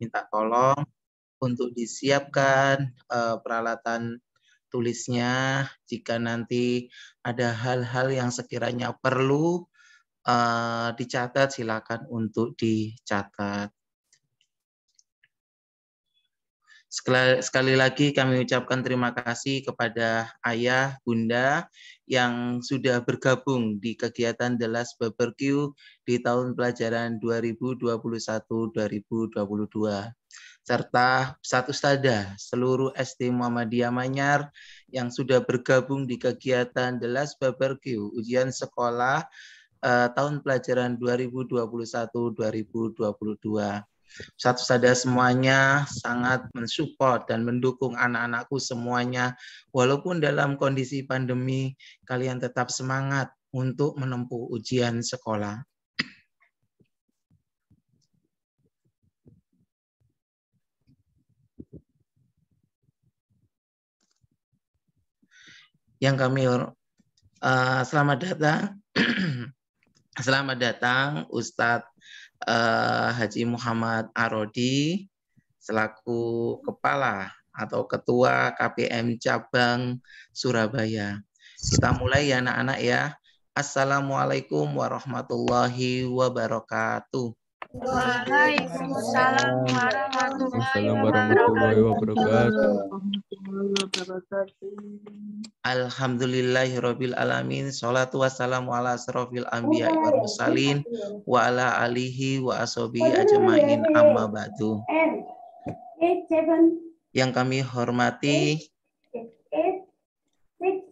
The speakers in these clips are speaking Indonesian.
minta tolong untuk disiapkan peralatan tulisnya. Jika nanti ada hal-hal yang sekiranya perlu dicatat, silakan untuk dicatat. Sekali lagi kami ucapkan terima kasih kepada ayah, bunda yang sudah bergabung di kegiatan The Last Barbecue di tahun pelajaran 2021-2022. Serta Ustadz Ustadzah seluruh SD Muhammadiyah Manyar yang sudah bergabung di kegiatan The Last Barbecue ujian sekolah tahun pelajaran 2021-2022. Ustadz semuanya sangat mensupport dan mendukung anak-anakku semuanya. Walaupun dalam kondisi pandemi, kalian tetap semangat untuk menempuh ujian sekolah. Yang kami selamat datang, selamat datang Ustadz Haji Muhammad Arodi selaku Kepala atau Ketua KPM Cabang Surabaya. Kita mulai ya anak-anak ya. Assalamualaikum warahmatullahi wabarakatuh. Waalaikumsalam warahmatullahi wabarakatuh. Alhamdulillahirabbil alamin. Sholatu wassalamu ala asrofil anbiya'i wal mursalin wa ala alihi wa ashabihi ajmain amma ba'du. Yang kami hormati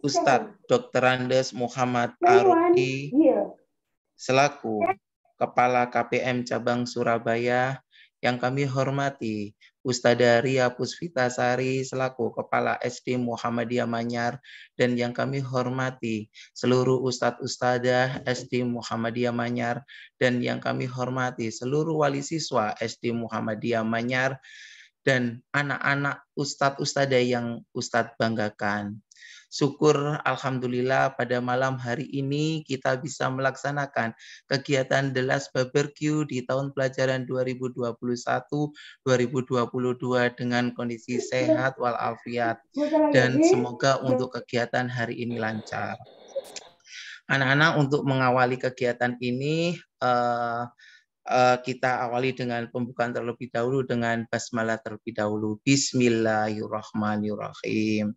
Ustadz Dr. Andes Muhammad Arodi selaku Kepala KPM Cabang Surabaya. Yang kami hormati Ustadzah Ria Puspitasari selaku Kepala SD Muhammadiyah Manyar, dan yang kami hormati seluruh Ustadz Ustadzah SD Muhammadiyah Manyar, dan yang kami hormati seluruh wali siswa SD Muhammadiyah Manyar, dan anak-anak Ustadz Ustadzah yang Ustadz banggakan. Syukur Alhamdulillah pada malam hari ini kita bisa melaksanakan kegiatan The Last Barbecue di tahun pelajaran 2021-2022 dengan kondisi sehat walafiat, dan semoga untuk kegiatan hari ini lancar. Anak-anak, untuk mengawali kegiatan ini kita awali dengan pembukaan terlebih dahulu dengan basmalah terlebih dahulu. Bismillahirrahmanirrahim.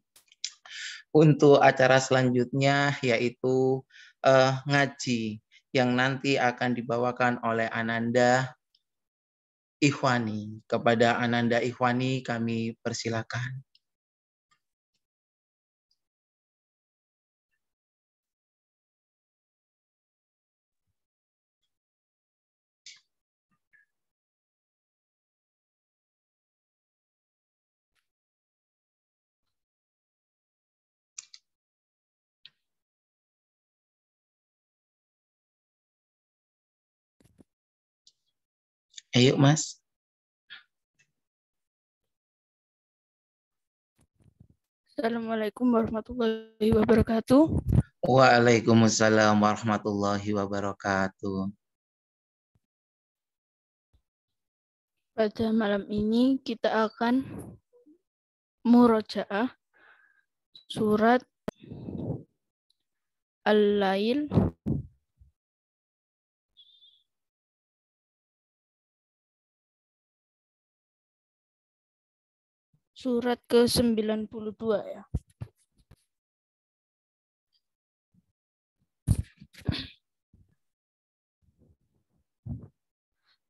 Untuk acara selanjutnya yaitu ngaji yang nanti akan dibawakan oleh Ananda Ikhwani. Kepada Ananda Ikhwani kami persilakan. Ayo Mas. Assalamualaikum warahmatullahi wabarakatuh. Waalaikumsalam warahmatullahi wabarakatuh. Pada malam ini kita akan murojaah surat Al-Lail surat ke-92 ya.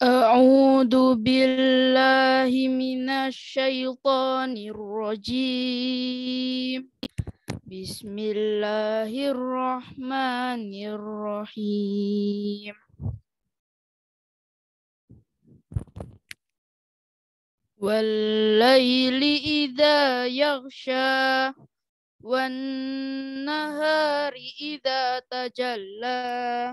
A'udzu billahi minasyaitonir rajim. Bismillahirrahmanirrahim. Wal-laili idza yaghsha wan nahari idza tajalla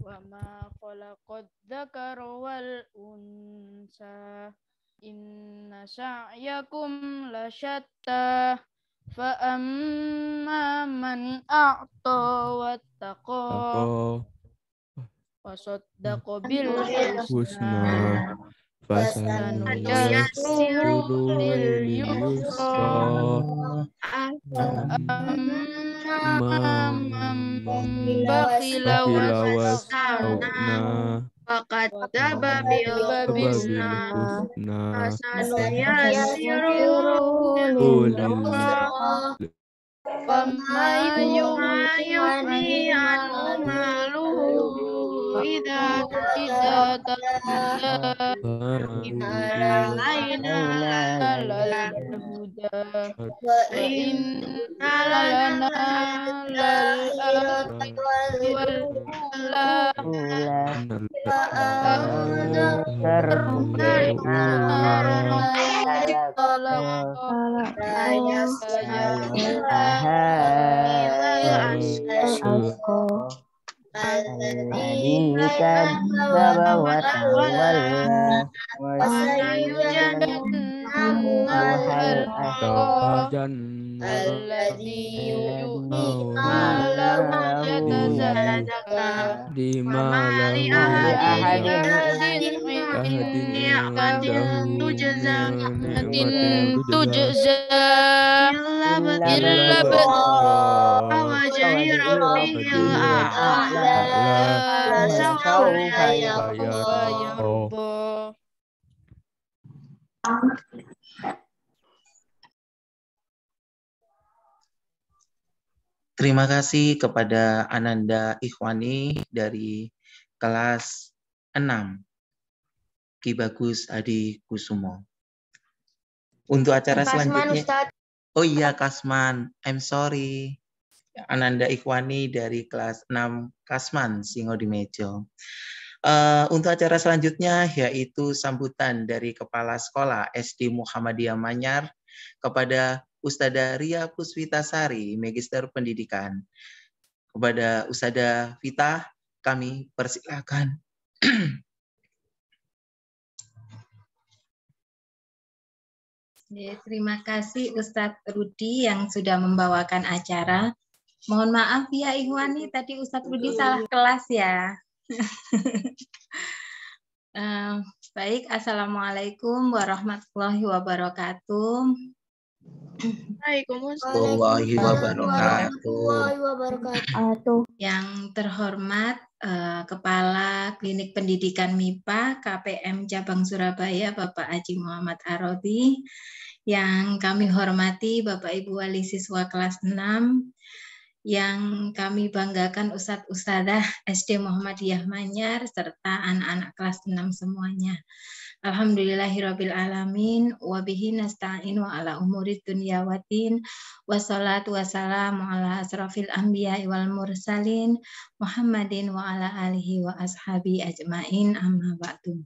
wa ma khalaqad dzakara wal unsa inna sa'yakum lasyatta fa amma man a'ta wattaqa wa saddaqa bil husna fasanuyassiruhu lil yusra man bakhila wastaghna Fakadzdzaba bil husna fasanuyassiruhu lil yusra wa ma yughni anhu maluhu idza tawalla lal huda wa inna lana lal akhirati wal ula alladzi yu'ti malahu yatazakka di mahali ahadin tujza illa wajhi rabbihil a'la sawfa yarda. Terima kasih kepada Ananda Ikhwani dari kelas 6 Ki Bagus Adi Kusumo. Untuk acara selanjutnya, oh iya Kasman, I'm sorry. Ananda Ikhwani dari kelas 6 Kasman Singodimejo. Untuk acara selanjutnya yaitu sambutan dari Kepala Sekolah SD Muhammadiyah Manyar kepada Ustadzah Ria Puspitasari, Magister Pendidikan. Kepada Ustadzah Vita, kami persilakan. Terima kasih Ustadz Rudi yang sudah membawakan acara. Mohon maaf ya Ikhwani, tadi Ustadz Rudi salah kelas ya. Baik, Assalamualaikum warahmatullahi wabarakatuh. Warahmatullahi wabarakatuh. Yang terhormat Kepala Klinik Pendidikan MIPA KPM Cabang Surabaya Bapak Haji Muhammad Arodi, yang kami hormati Bapak Ibu Wali Siswa kelas 6, yang kami banggakan Ustadz-Ustadzah SD Muhammadiyah Manyar serta anak-anak kelas 6 semuanya. Alhamdulillahirabbil alamin wa bihi nasta'in wa ala umurid dunya waddin wassalatu wassalamu ala asrofil anbiya'i wal mursalin Muhammadin wa ala alihi wa ashabi ajmain amma ba'du.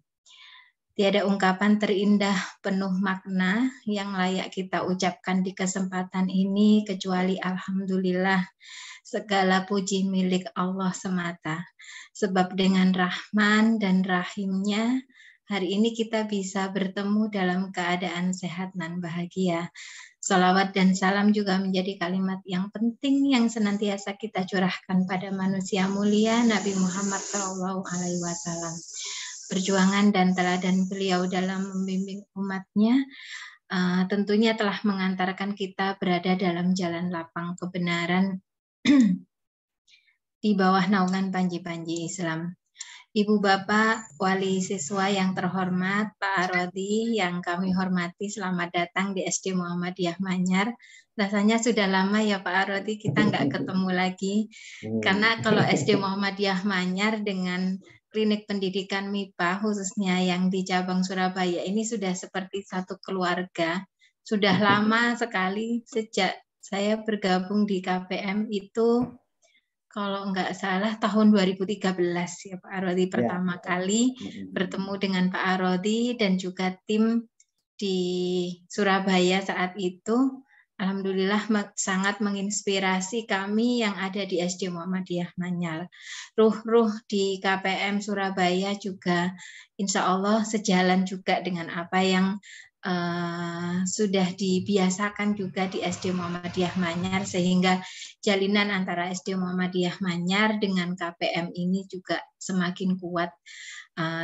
Tiada ungkapan terindah penuh makna yang layak kita ucapkan di kesempatan ini kecuali alhamdulillah, segala puji milik Allah semata. Sebab dengan Rahman dan Rahimnya hari ini kita bisa bertemu dalam keadaan sehat dan bahagia. Salawat dan salam juga menjadi kalimat yang penting yang senantiasa kita curahkan pada manusia mulia Nabi Muhammad SAW. Perjuangan dan teladan beliau dalam membimbing umatnya tentunya telah mengantarkan kita berada dalam jalan lapang kebenaran di bawah naungan panji-panji Islam. Ibu Bapak Wali Siswa yang terhormat, Pak Arodi yang kami hormati, selamat datang di SD Muhammadiyah Manyar. Rasanya sudah lama ya Pak Arodi kita nggak ketemu lagi, karena kalau SD Muhammadiyah Manyar dengan Klinik Pendidikan MIPA khususnya yang di cabang Surabaya ini sudah seperti satu keluarga. Sudah lama sekali sejak saya bergabung di KPM itu, kalau nggak salah tahun 2013 ya Pak Arodi pertama kali bertemu dengan Pak Arodi dan juga tim di Surabaya saat itu. Alhamdulillah sangat menginspirasi kami yang ada di SD Muhammadiyah Manyar. Ruh-ruh di KPM Surabaya juga insya Allah sejalan juga dengan apa yang sudah dibiasakan juga di SD Muhammadiyah Manyar, sehingga jalinan antara SD Muhammadiyah Manyar dengan KPM ini juga semakin kuat.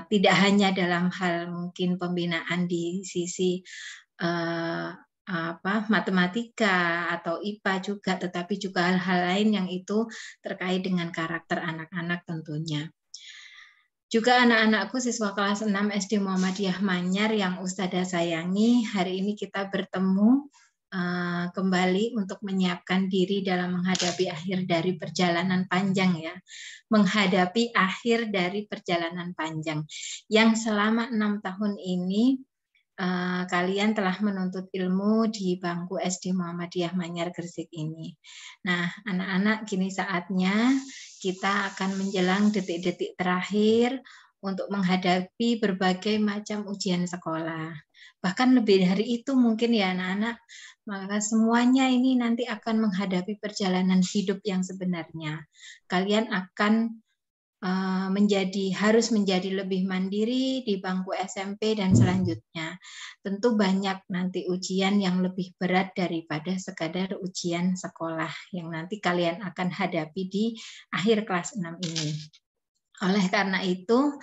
Tidak hanya dalam hal mungkin pembinaan di sisi matematika atau IPA juga, tetapi juga hal-hal lain yang itu terkait dengan karakter anak-anak tentunya. Juga anak-anakku siswa kelas 6 SD Muhammadiyah Manyar yang Ustadzah sayangi, hari ini kita bertemu kembali untuk menyiapkan diri dalam menghadapi akhir dari perjalanan panjang ya. Menghadapi akhir dari perjalanan panjang yang selama 6 tahun ini kalian telah menuntut ilmu di bangku SD Muhammadiyah Manyar Gresik ini. Nah, anak-anak, kini saatnya kita akan menjelang detik-detik terakhir untuk menghadapi berbagai macam ujian sekolah. Bahkan lebih dari itu mungkin ya anak-anak, maka semuanya ini nanti akan menghadapi perjalanan hidup yang sebenarnya. Kalian akan harus menjadi lebih mandiri di bangku SMP dan selanjutnya. Tentu banyak nanti ujian yang lebih berat daripada sekadar ujian sekolah yang nanti kalian akan hadapi di akhir kelas 6 ini. Oleh karena itu,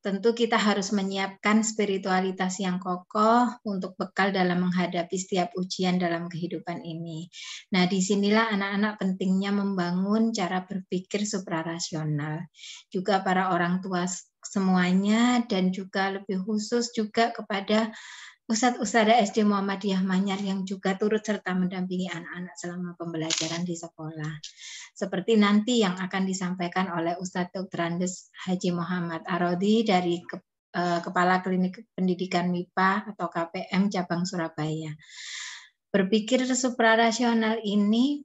tentu kita harus menyiapkan spiritualitas yang kokoh untuk bekal dalam menghadapi setiap ujian dalam kehidupan ini. Nah, disinilah anak-anak pentingnya membangun cara berpikir suprarasional. Juga para orang tua semuanya dan juga lebih khusus juga kepada Ustadz-Ustadzah SD Muhammadiyah Manyar yang juga turut serta mendampingi anak-anak selama pembelajaran di sekolah. Seperti nanti yang akan disampaikan oleh Ustadz Dr. Andes Haji Muhammad Arodi dari Kepala Klinik Pendidikan MIPA atau KPM Cabang Surabaya. Berpikir suprarasional ini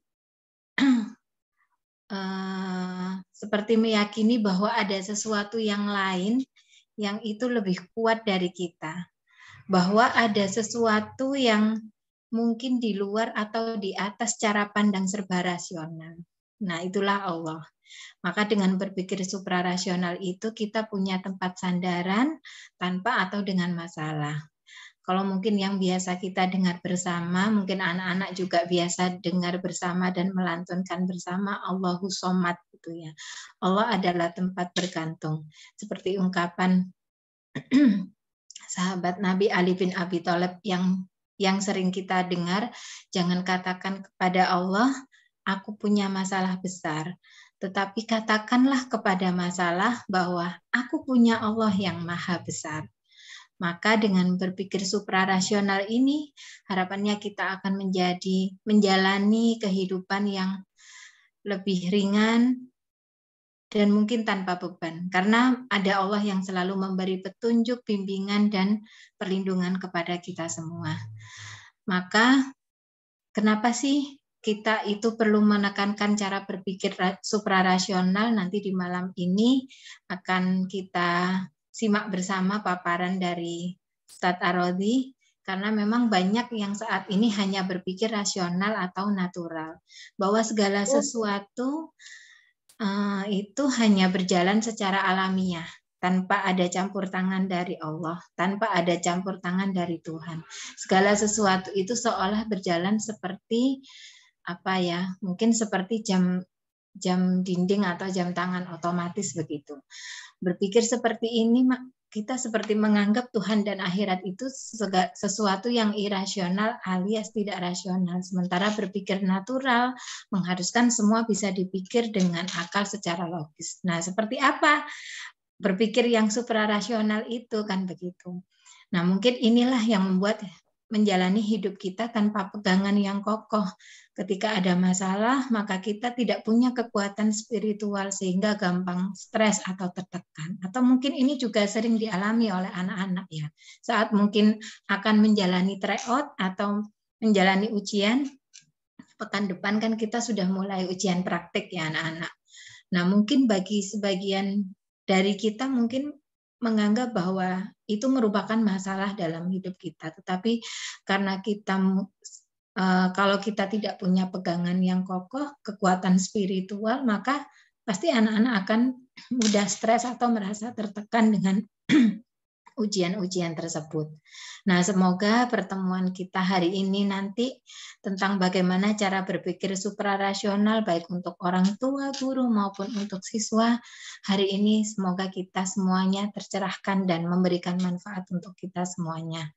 seperti meyakini bahwa ada sesuatu yang lain yang itu lebih kuat dari kita. Bahwa ada sesuatu yang mungkin di luar atau di atas cara pandang serba rasional. Nah, itulah Allah. Maka dengan berpikir suprarasional itu kita punya tempat sandaran tanpa atau dengan masalah. Kalau mungkin yang biasa kita dengar bersama, mungkin anak-anak juga biasa dengar bersama dan melantunkan bersama Allahu Somad gitu ya. Allah adalah tempat bergantung. Seperti ungkapan sahabat Nabi Ali bin Abi Thalib yang sering kita dengar, jangan katakan kepada Allah, aku punya masalah besar. Tetapi katakanlah kepada masalah bahwa aku punya Allah yang maha besar. Maka dengan berpikir suprarasional ini, harapannya kita akan menjalani kehidupan yang lebih ringan, dan mungkin tanpa beban, karena ada Allah yang selalu memberi petunjuk, bimbingan, dan perlindungan kepada kita semua. Maka, kenapa sih kita itu perlu menekankan cara berpikir suprarasional? Nanti di malam ini akan kita simak bersama paparan dari Ustadz Arodi, karena memang banyak yang saat ini hanya berpikir rasional atau natural, bahwa segala sesuatu itu hanya berjalan secara alamiah, tanpa ada campur tangan dari Allah, tanpa ada campur tangan dari Tuhan. Segala sesuatu itu seolah berjalan seperti mungkin seperti jam dinding atau jam tangan otomatis begitu. Berpikir seperti ini, kita seperti menganggap Tuhan dan akhirat itu sesuatu yang irasional alias tidak rasional. Sementara berpikir natural mengharuskan semua bisa dipikir dengan akal secara logis. Nah, seperti apa berpikir yang suprarasional itu, kan begitu. Nah, mungkin inilah yang membuat menjalani hidup kita tanpa pegangan yang kokoh. Ketika ada masalah, maka kita tidak punya kekuatan spiritual sehingga gampang stres atau tertekan. Atau mungkin ini juga sering dialami oleh anak-anak ya. Saat mungkin akan menjalani tryout atau menjalani ujian, pekan depan kan kita sudah mulai ujian praktik ya anak-anak. Nah, mungkin bagi sebagian dari kita mungkin menganggap bahwa itu merupakan masalah dalam hidup kita. Tetapi karena kita kalau kita tidak punya pegangan yang kokoh, kekuatan spiritual, maka pasti anak-anak akan mudah stres atau merasa tertekan dengan ujian-ujian tersebut. Nah, semoga pertemuan kita hari ini nanti tentang bagaimana cara berpikir suprarasional baik untuk orang tua, guru maupun untuk siswa. Hari ini semoga kita semuanya tercerahkan dan memberikan manfaat untuk kita semuanya.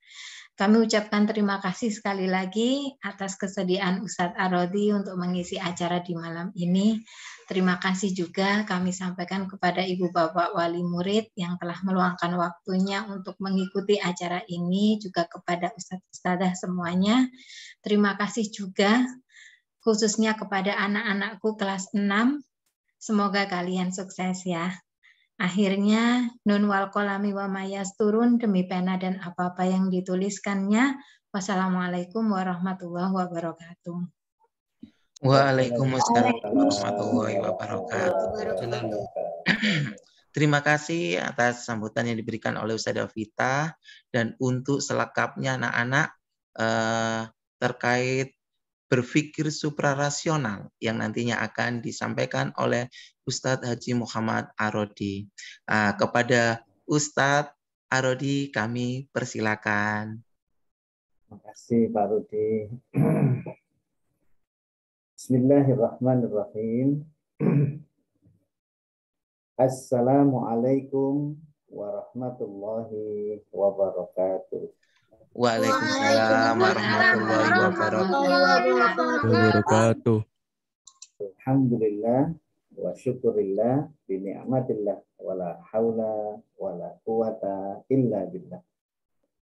Kami ucapkan terima kasih sekali lagi atas kesediaan Ustadz Arodi untuk mengisi acara di malam ini. Terima kasih juga kami sampaikan kepada Ibu Bapak Wali Murid yang telah meluangkan waktunya untuk mengikuti acara ini, juga kepada Ustadz-Ustadzah semuanya. Terima kasih juga khususnya kepada anak-anakku kelas 6. Semoga kalian sukses ya. Akhirnya, nun wal kolami wa mayas turun demi pena dan apa-apa yang dituliskannya. Wassalamualaikum warahmatullahi wabarakatuh. Waalaikumsalam warahmatullahi wabarakatuh. Terima kasih atas sambutan yang diberikan oleh Ustadzah Vita, dan untuk selengkapnya anak-anak terkait berpikir suprarasional yang nantinya akan disampaikan oleh Ustadz Haji Muhammad Arodi. Kepada Ustadz Arodi kami persilakan. Terima kasih Pak Rudi. Bismillahirrahmanirrahim. Assalamualaikum warahmatullahi wabarakatuh. Waalaikumsalam warahmatullahi wabarakatuh. Alhamdulillah wa syukurillah bi ni'matillah wala haula wala quwata illa billah.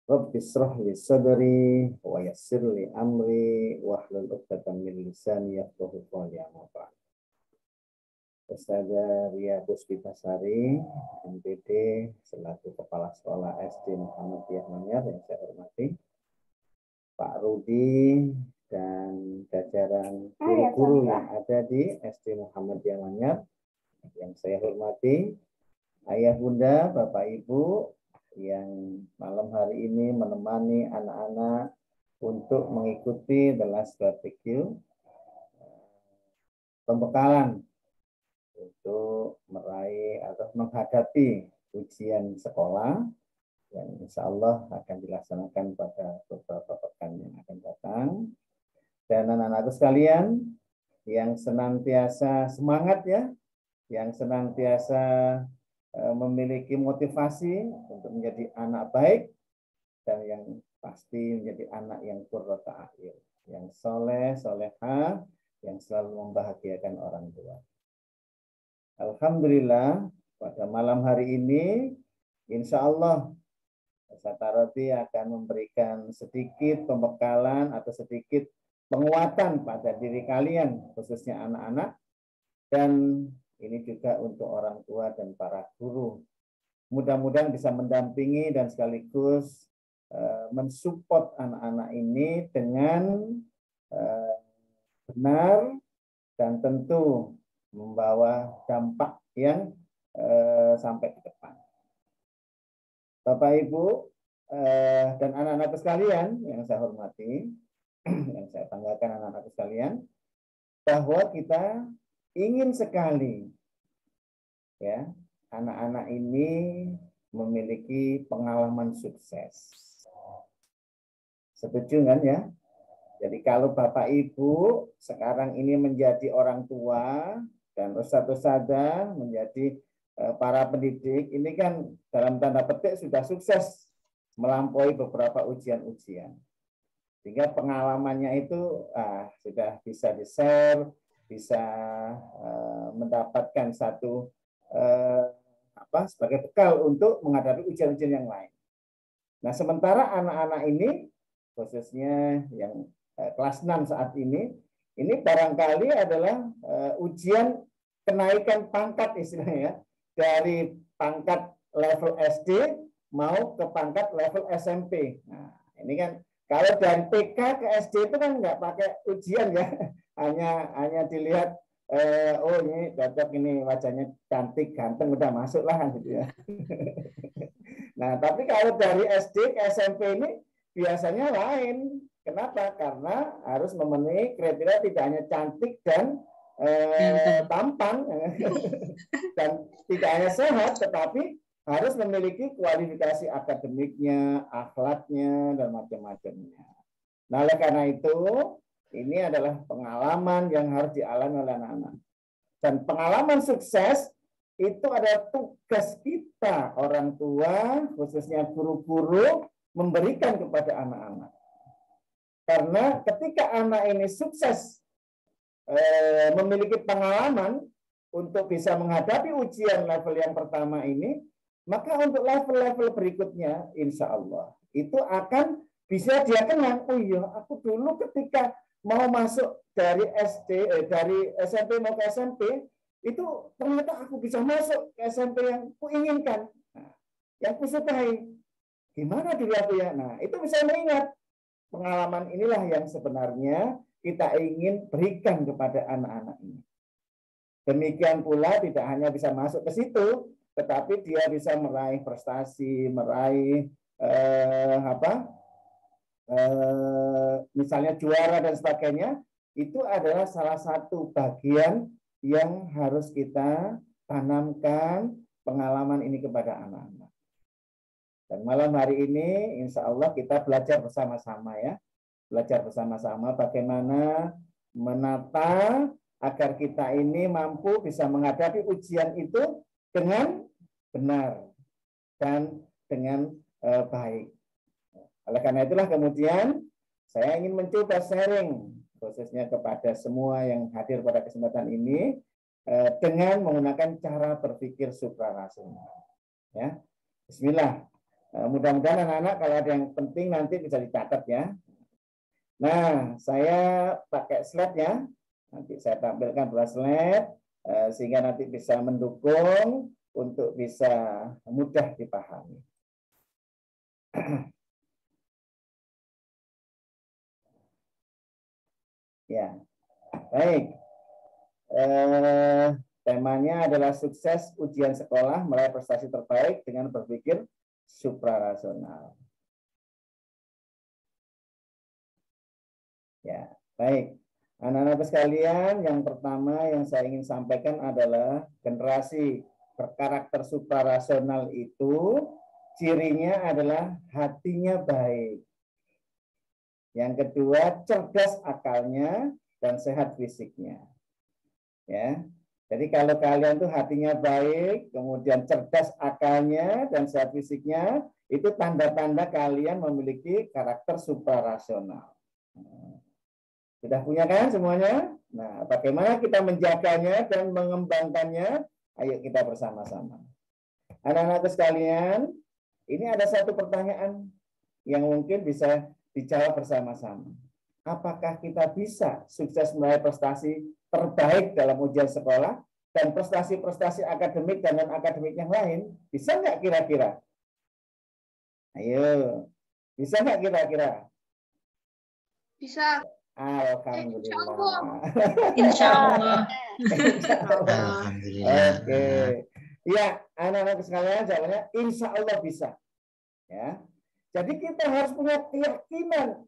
Rabbi shrah li sadri wa yassir li amri wahlul 'uqdatam min lisani yafqahu qawli. Ustazah Ria Puspitasari, MPD, selaku Kepala Sekolah SD Muhammadiyah Manyar yang saya hormati, Pak Rudi, dan jajaran guru-guru yang ada di SD Muhammadiyah Manyar yang saya hormati, Ayah Bunda, Bapak Ibu, yang malam hari ini menemani anak-anak untuk mengikuti The Last Barbecue, pembekalan untuk meraih atau menghadapi ujian sekolah yang insya Allah akan dilaksanakan pada beberapa pekan yang akan datang. Dan anak-anak sekalian yang senantiasa semangat ya, yang senantiasa memiliki motivasi untuk menjadi anak baik, dan yang pasti menjadi anak yang qurrata a'yun, yang soleh, solehah, yang selalu membahagiakan orang tua. Alhamdulillah, pada malam hari ini, insya Allah, Ustadz Arodi akan memberikan sedikit pembekalan atau sedikit penguatan pada diri kalian, khususnya anak-anak, dan ini juga untuk orang tua dan para guru. Mudah-mudahan bisa mendampingi dan sekaligus mensupport anak-anak ini dengan benar dan tentu membawa dampak yang sampai ke depan. Bapak Ibu dan anak-anak sekalian yang saya hormati, yang saya banggakan anak-anak sekalian, bahwa kita ingin sekali ya anak-anak ini memiliki pengalaman sukses. Setuju kan ya? Jadi kalau Bapak Ibu sekarang ini menjadi orang tua dan ustadz-ustadzah menjadi para pendidik, ini kan dalam tanda petik sudah sukses melampaui beberapa ujian-ujian. Sehingga pengalamannya itu sudah bisa di-share, bisa mendapatkan satu sebagai bekal untuk menghadapi ujian-ujian yang lain. Nah, sementara anak-anak ini, khususnya yang kelas 6 saat ini barangkali adalah ujian kenaikan pangkat istilahnya, dari pangkat level SD mau ke pangkat level SMP. Nah, ini kan kalau dari TK ke SD itu kan nggak pakai ujian ya, hanya dilihat oh ini cocok, ini wajahnya cantik, ganteng, udah masuk lah gitu ya. Nah, tapi kalau dari SD ke SMP ini biasanya lain. Kenapa? Karena harus memenuhi kriteria tidak hanya cantik dan tampan dan tidak hanya sehat, tetapi harus memiliki kualifikasi akademiknya, akhlaknya, dan macam-macamnya. Nah, oleh karena itu, ini adalah pengalaman yang harus dialami oleh anak-anak. Dan pengalaman sukses itu adalah tugas kita, orang tua, khususnya guru-guru, memberikan kepada anak-anak. Karena ketika anak ini sukses memiliki pengalaman untuk bisa menghadapi ujian level yang pertama ini, maka untuk level-level berikutnya, insya Allah, itu akan bisa dia kenang. Oh iya, aku dulu ketika mau masuk dari dari SMP mau ke SMP, itu ternyata aku bisa masuk ke SMP yang kuinginkan, yang kusukai. Gimana diri aku ya? Nah, itu bisa mengingat. Pengalaman inilah yang sebenarnya kita ingin berikan kepada anak-anak ini. Demikian pula tidak hanya bisa masuk ke situ, tetapi dia bisa meraih prestasi, meraih misalnya juara dan sebagainya. Itu adalah salah satu bagian yang harus kita tanamkan pengalaman ini kepada anak-anak. Dan malam hari ini, insya Allah kita belajar bersama-sama ya. Belajar bersama-sama bagaimana menata agar kita ini mampu bisa menghadapi ujian itu dengan benar dan dengan baik. Oleh karena itulah kemudian saya ingin mencoba sharing khususnya kepada semua yang hadir pada kesempatan ini dengan menggunakan cara berpikir suprarasional. Ya, Bismillah. Mudah-mudahan anak-anak kalau ada yang penting nanti bisa dicatat ya. Nah, saya pakai slide ya. Nanti saya tampilkan dua slide sehingga nanti bisa mendukung untuk bisa mudah dipahami. Ya, baik. Temanya adalah sukses ujian sekolah meraih prestasi terbaik dengan berpikir suprarasional. Ya, baik. Anak-anak sekalian, yang pertama yang saya ingin sampaikan adalah generasi berkarakter suprarasional itu cirinya adalah hatinya baik. Yang kedua, cerdas akalnya dan sehat fisiknya. Ya. Jadi kalau kalian tuh hatinya baik, kemudian cerdas akalnya dan sehat fisiknya, itu tanda-tanda kalian memiliki karakter suprarasional. Sudah punya kan semuanya? Nah, bagaimana kita menjaganya dan mengembangkannya? Ayo kita bersama-sama. Anak-anak sekalian, ini ada satu pertanyaan yang mungkin bisa dijawab bersama-sama. Apakah kita bisa sukses meraih prestasi terbaik dalam ujian sekolah dan prestasi-prestasi akademik dan non-akademik yang lain? Bisa nggak kira-kira? Ayo, bisa nggak kira-kira? Bisa. Alhamdulillah. Insya Allah. Insya Allah. Alhamdulillah. Oke. Ya, anak-anak sekalian jawabannya insya Allah bisa. Ya. Jadi kita harus punya keyakinan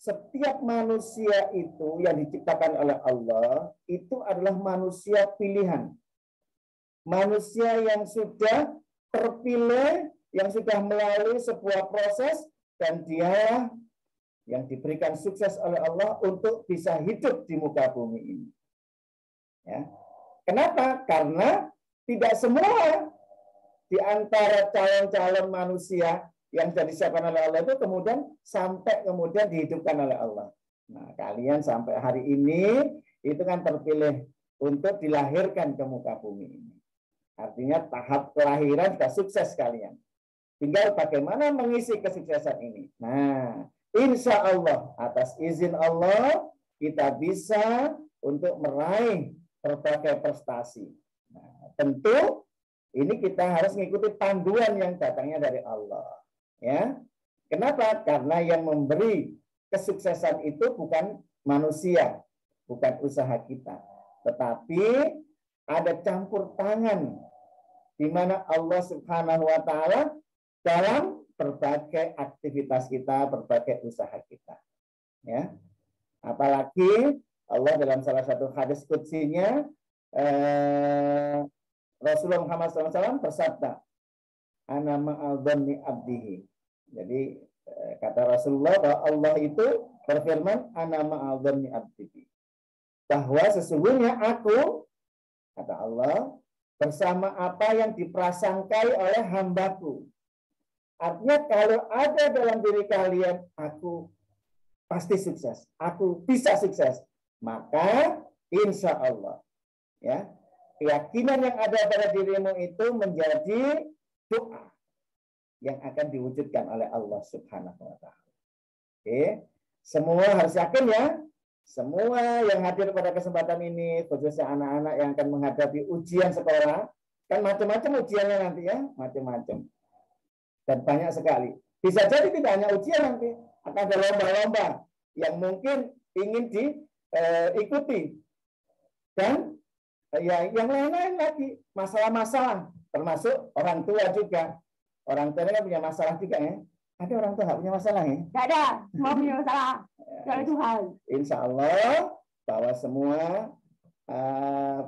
setiap manusia itu yang diciptakan oleh Allah itu adalah manusia pilihan. Manusia yang sudah terpilih, yang sudah melalui sebuah proses dan dia yang diberikan sukses oleh Allah untuk bisa hidup di muka bumi ini. Ya. Kenapa? Karena tidak semua di antara calon-calon manusia yang sudah disiapkan oleh Allah itu kemudian sampai kemudian dihidupkan oleh Allah. Nah, kalian sampai hari ini itu kan terpilih untuk dilahirkan ke muka bumi ini. Artinya tahap kelahiran sudah sukses kalian. Tinggal bagaimana mengisi kesuksesan ini. Nah, insya Allah atas izin Allah kita bisa untuk meraih berbagai prestasi. Nah, tentu ini kita harus mengikuti panduan yang datangnya dari Allah. Ya, kenapa? Karena yang memberi kesuksesan itu bukan manusia, bukan usaha kita, tetapi ada campur tangan di mana Allah Subhanahu wa taala dalam berbagai aktivitas kita, berbagai usaha kita. Ya. Apalagi Allah dalam salah satu hadis qudsinya Rasulullah Muhammad SAW bersabda, ana ma'al dhanni abdihi. Jadi kata Rasulullah bahwa Allah itu berfirman ana ma'al dhanni abdihi. Bahwa sesungguhnya aku, kata Allah, bersama apa yang diprasangkai oleh hambaku. Artinya kalau ada dalam diri kalian, aku pasti sukses. Aku bisa sukses. Maka insya Allah, ya, keyakinan yang ada pada dirimu itu menjadi doa yang akan diwujudkan oleh Allah Subhanahu wa Ta'ala. Oke, semua harus yakin ya. Semua yang hadir pada kesempatan ini, khususnya anak-anak yang akan menghadapi ujian sekolah, kan macam-macam ujiannya nanti ya, macam-macam. Dan banyak sekali. Bisa jadi tidak hanya ujian nanti, akan ada lomba-lomba yang mungkin ingin diikuti. Dan ya yang lain-lain lagi, masalah-masalah, termasuk orang tua juga. Orang tua kan punya masalah juga ya. Ada orang tua nggak punya masalah ya? Nggak ada, semua punya masalah. Dari Tuhan. Insya Allah bahwa semua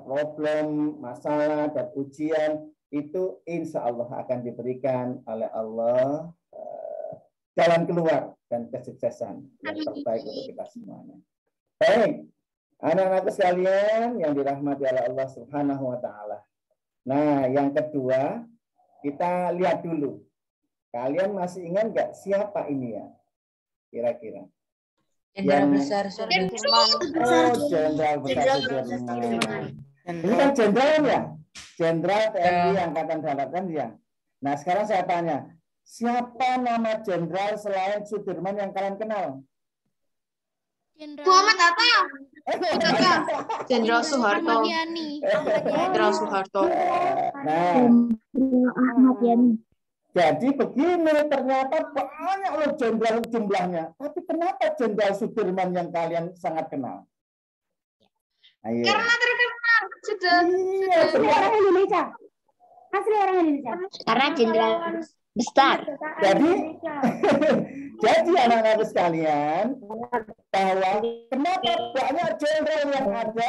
problem, masalah, dan ujian itu insya Allah akan diberikan oleh Allah jalan keluar dan kesuksesan yang terbaik untuk kita semuanya. Baik, anak-anakku sekalian yang dirahmati oleh Allah Subhanahu wa Ta'ala. Nah, yang kedua, kita lihat dulu. Kalian masih ingat nggak siapa ini ya? Kira-kira. Jenderal besar Sudirman. Oh, Jenderal besar Sudirman. Ini kan jenderal ya? Jenderal TNI Angkatan Darat kan dia. Nah, sekarang saya tanya, siapa nama jenderal selain Sudirman yang kalian kenal? Muhammad Hatta. Jenderal Soeharto. Jenderal Soeharto. Nah, jadi begini, ternyata banyak loh jenderal jumlahnya. Tapi kenapa Jenderal Sudirman yang kalian sangat kenal? Ayo. Karena terkenal sudah. Iya, Asli orang Indonesia. Asli orang Indonesia. Karena jenderal besar. Jadi anak-anak sekalian, bahwa kenapa banyak jenderal yang ada,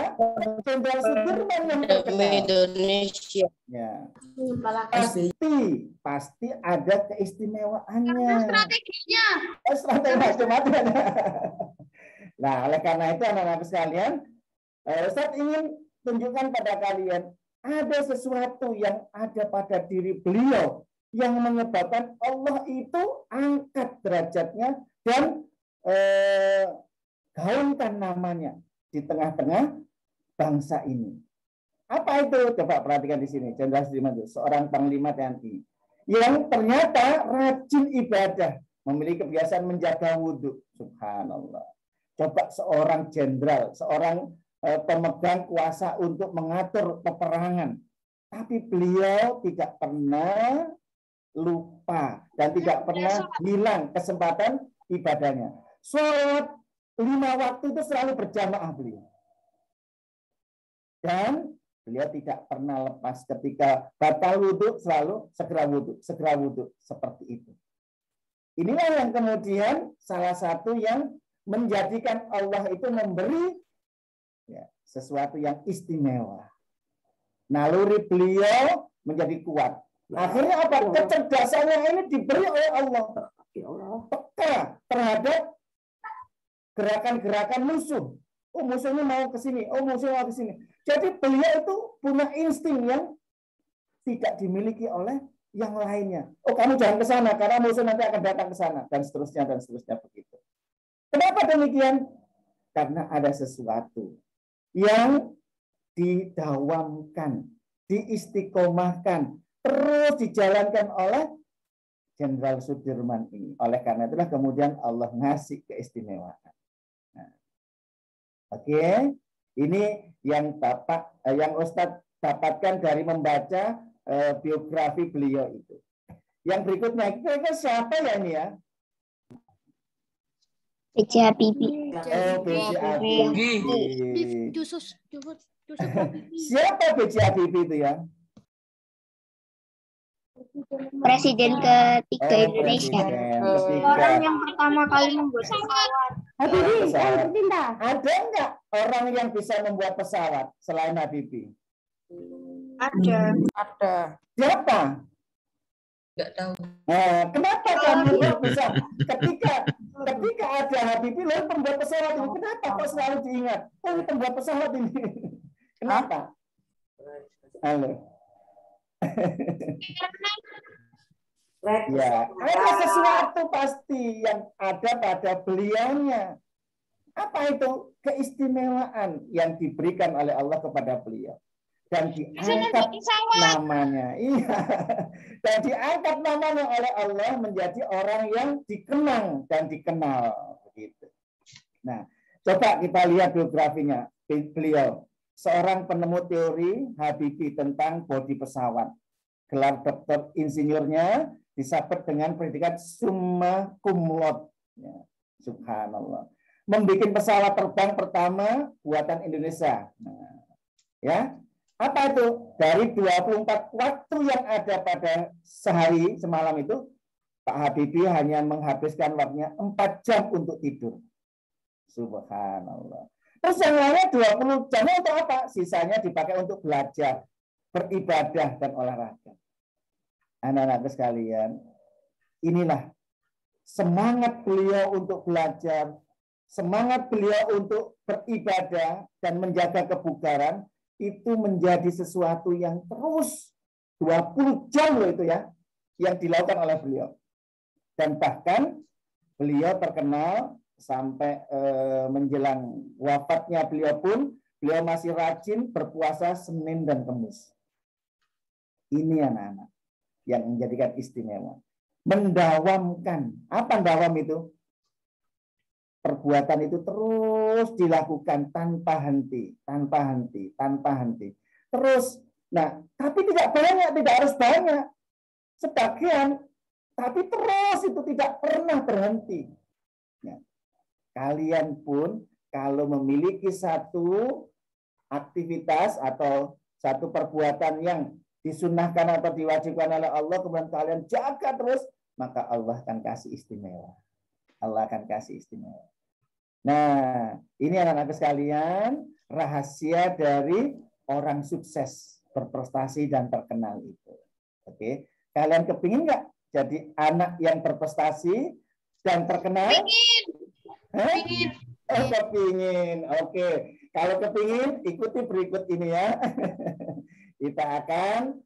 Jenderal Sudirman yang terkenal. Indonesia. Ya. Pasti ada keistimewaannya. Strateginya. Strategi macam-macam. Nah, oleh karena itu anak-anak sekalian, Ustaz ingin tunjukkan pada kalian ada sesuatu yang ada pada diri beliau yang menyebabkan Allah itu angkat derajatnya dan gaungkan namanya di tengah-tengah bangsa ini. Apa itu? Coba perhatikan di sini. Jenderal Sudirman itu seorang panglima TNI yang ternyata rajin ibadah, memiliki kebiasaan menjaga wudhu. Subhanallah. Coba seorang jenderal, seorang pemegang kuasa untuk mengatur peperangan, tapi beliau tidak pernah lupa dan tidak pernah hilang kesempatan ibadahnya. Sholat 5 waktu itu selalu berjamaah beliau. Dan beliau tidak pernah lepas ketika batal wudhu, selalu segera wudhu seperti itu. Inilah yang kemudian salah satu yang menjadikan Allah itu memberi sesuatu yang istimewa. Naluri beliau menjadi kuat. Akhirnya apa? Kecerdasannya ini diberi oleh Allah. Peka terhadap gerakan-gerakan musuh. Oh, musuhnya mau ke sini. Oh, musuhnya mau ke sini. Jadi beliau itu punya insting yang tidak dimiliki oleh yang lainnya. Oh, kamu jangan ke sana karena musuh nanti akan datang ke sana dan seterusnya begitu. Kenapa demikian? Karena ada sesuatu yang didawamkan, diistiqomahkan, terus dijalankan oleh Jenderal Sudirman ini. Oleh karena itulah kemudian Allah ngasih keistimewaan. Nah, oke, ini yang Ustadz dapatkan dari membaca biografi beliau itu. Yang berikutnya, kira-kira siapa ya ini ya? B.J. Habibie. Oh, B.J. Habibie. Siapa B.J. Habibie itu ya? Presiden ketiga Indonesia. Orang yang pertama kali membuat pesawat. Habibie, ada nggak orang yang bisa membuat pesawat selain Habibie? Ada. Siapa? Nggak tahu. Nah, kenapa kamu kok bisa ketika ada Habibie lalu pembuat pesawat ini, kenapa kok selalu diingat? Oh, ini pembuat pesawat ini. Kenapa? Halo. Ya, ada sesuatu pasti yang ada pada beliaunya. Apa itu? Keistimewaan yang diberikan oleh Allah kepada beliau. Dan diangkat namanya. Iya. Dan diangkat namanya oleh Allah menjadi orang yang dikenang dan dikenal. Begitu. Nah, coba kita lihat biografinya. Beliau seorang penemu teori Habibie tentang bodi pesawat. Gelar doktor insinyurnya disabet dengan predikat summa cum laude. Ya, subhanallah. Membikin pesawat terbang pertama buatan Indonesia. Nah, ya, apa itu? Dari 24 waktu yang ada pada sehari semalam itu, Pak Habibie hanya menghabiskan waktunya 4 jam untuk tidur. Subhanallah. Terus yang lainnya 20 jam untuk apa? Sisanya dipakai untuk belajar, beribadah, dan olahraga. Anak-anak sekalian, inilah semangat beliau untuk belajar, semangat beliau untuk beribadah dan menjaga kebugaran itu menjadi sesuatu yang terus 20 jam loh itu ya yang dilakukan oleh beliau. Dan bahkan beliau terkenal sampai menjelang wafatnya beliau pun beliau masih rajin berpuasa Senin dan Kamis. Ini anak-anak yang menjadikan istimewa. Mendawamkan. Apa dawam itu? Perbuatan itu terus dilakukan tanpa henti, tanpa henti, tanpa henti. Terus, nah, tapi tidak banyak, tidak harus banyak. Sebagian, tapi terus itu tidak pernah berhenti. Ya. Kalian pun kalau memiliki satu aktivitas atau satu perbuatan yang disunahkan atau diwajibkan oleh Allah, kemudian kalian jaga terus, maka Allah akan kasih istimewa. Allah akan kasih istimewa. Nah, ini anak-anak sekalian, rahasia dari orang sukses, berprestasi dan terkenal itu. Oke, kalian kepingin nggak jadi anak yang berprestasi dan terkenal? Kepingin. Kepingin. Oke, kalau kepingin ikuti berikut ini ya. Kita akan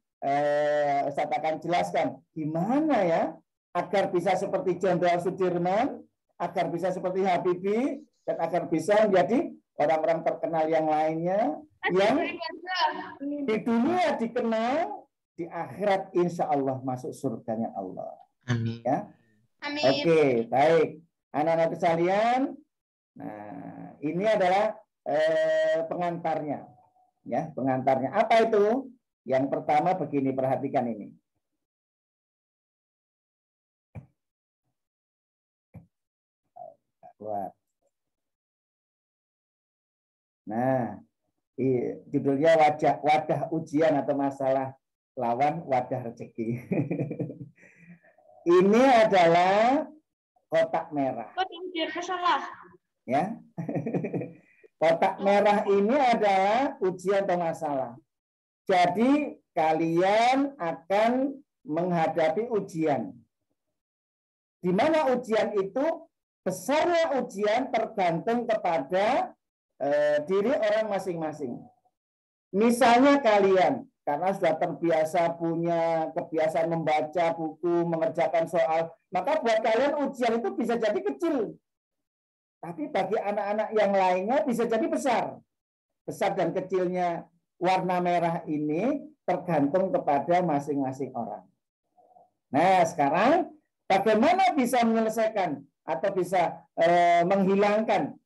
Ustaz akan jelaskan gimana ya agar bisa seperti Jenderal Sudirman, agar bisa seperti Habibie, dan agar bisa menjadi orang-orang terkenal yang lainnya yang di dunia dikenal, di akhirat insya Allah masuk surganya Allah. Amin. Ya. Amin. Oke, baik. Anak-anak sekalian, nah ini adalah pengantarnya. Ya, pengantarnya. Apa itu? Yang pertama begini, perhatikan ini. Nah, judulnya wadah ujian atau masalah lawan wadah rezeki. Ini adalah kotak merah. Ya. Kotak merah ini adalah ujian atau masalah. Jadi kalian akan menghadapi ujian. Di mana ujian itu, besarnya ujian tergantung kepada diri orang masing-masing. Misalnya kalian, karena sudah terbiasa punya kebiasaan membaca buku, mengerjakan soal, maka buat kalian ujian itu bisa jadi kecil. Tapi bagi anak-anak yang lainnya bisa jadi besar. Besar dan kecilnya warna merah ini tergantung kepada masing-masing orang. Nah, sekarang bagaimana bisa menyelesaikan atau bisa menghilangkan,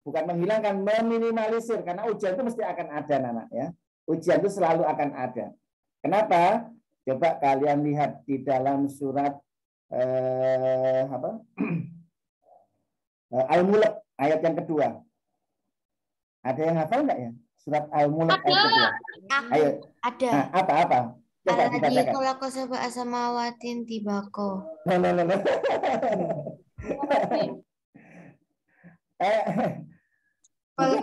bukan menghilangkan, meminimalisir, karena ujian itu mesti akan ada, anak ya. Ujian itu selalu akan ada. Kenapa? Coba kalian lihat di dalam surat Al-Mulk ayat yang kedua. Ada yang hafal enggak ya? Surat Al-Mulk ayat kedua. Ayo. Ada. Nah, apa-apa? Coba dibacakan. Kalau kau sebab asamawatin tibako. No. Kalau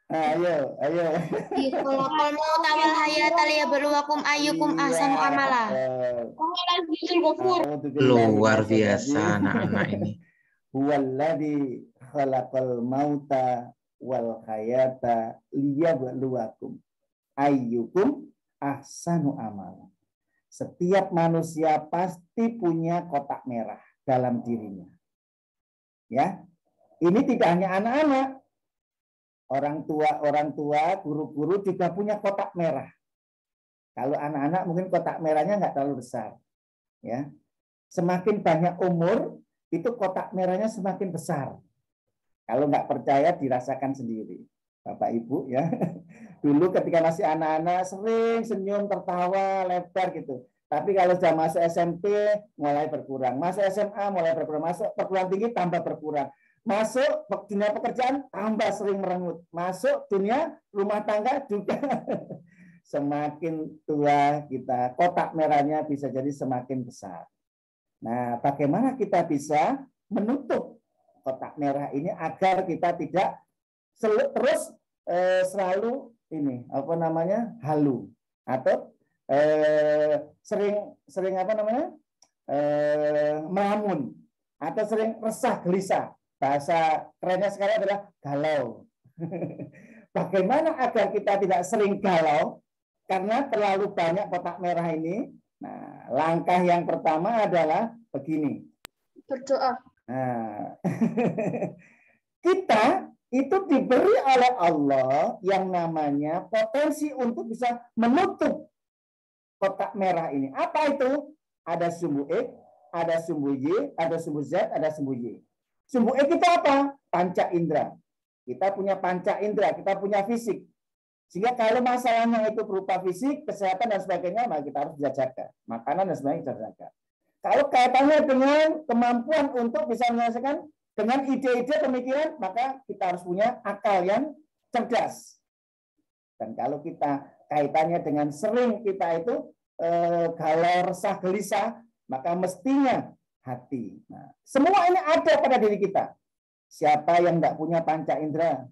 Ayo. Khalaqal mauta wal hayata liyabluwakum ayyukum ahsanu amala. Luar biasa anak-anak ini. Huwallazi khalaqal mauta wal hayata liyabluwakum ayyukum ahsanu amala. Setiap manusia pasti punya kotak merah dalam dirinya. Ya. Ini tidak hanya anak-anak. Orang tua, guru-guru juga punya kotak merah. Kalau anak-anak mungkin kotak merahnya nggak terlalu besar. Ya. Semakin banyak umur, itu kotak merahnya semakin besar. Kalau nggak percaya dirasakan sendiri. Bapak Ibu ya. Dulu ketika masih anak-anak sering senyum, tertawa, lebar gitu. Tapi kalau sudah masuk SMP mulai berkurang. Masuk SMA mulai berkurang. Masuk perguruan tinggi tambah berkurang. Masuk dunia pekerjaan tambah sering merengut. Masuk dunia rumah tangga juga. Semakin tua kita, kotak merahnya bisa jadi semakin besar. Nah, bagaimana kita bisa menutup kotak merah ini agar kita tidak terus selalu ini halu atau sering melamun atau sering resah gelisah. Bahasa kerennya sekarang adalah galau. Bagaimana agar kita tidak sering galau karena terlalu banyak kotak merah ini? Nah, langkah yang pertama adalah begini. Berdoa. Nah, kita itu diberi oleh Allah yang namanya potensi untuk bisa menutup kotak merah ini. Apa itu? Ada sumbu X, ada sumbu Y, ada sumbu Z, ada sumbu Y. Sumbu X itu apa? Panca indera. Kita punya panca indera, kita punya fisik. Sehingga kalau masalahnya itu berupa fisik, kesehatan dan sebagainya, maka kita harus jaga. Makanan dan sebagainya kita jaga. Kalau kaitannya dengan kemampuan untuk bisa menyelesaikan dengan ide-ide pemikiran, maka kita harus punya akal yang cerdas. Dan kalau kita kaitannya dengan sering kita itu galau, resah, gelisah, maka mestinya hati. Nah, semua ini ada pada diri kita. Siapa yang nggak punya panca indera?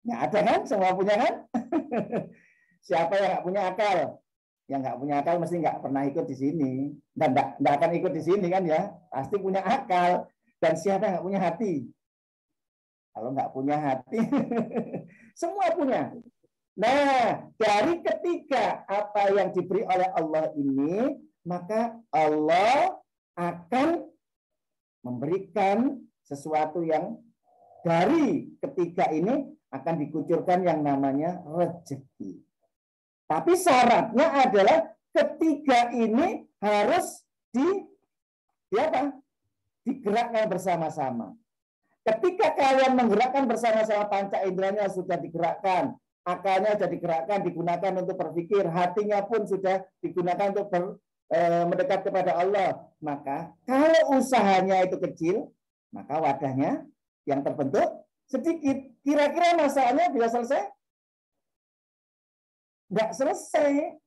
Ya ada kan? Semua punya kan? Siapa yang nggak punya akal? Yang nggak punya akal mesti nggak pernah ikut di sini. Dan nggak akan ikut di sini kan ya? Pasti punya akal. Dan siapa yang nggak punya hati? Kalau nggak punya hati, semua punya. Nah, dari ketiga apa yang diberi oleh Allah ini, maka Allah akan memberikan sesuatu yang dari ketiga ini akan dikucurkan yang namanya rezeki. Tapi syaratnya adalah ketiga ini harus digerakkan bersama-sama. Ketika kalian menggerakkan bersama-sama panca inderanya sudah digerakkan, akalnya sudah digerakkan, digunakan untuk berpikir, hatinya pun sudah digunakan untuk mendekat kepada Allah. Maka kalau usahanya itu kecil, maka wadahnya yang terbentuk sedikit. Kira-kira masalahnya bisa selesai? Nggak selesai.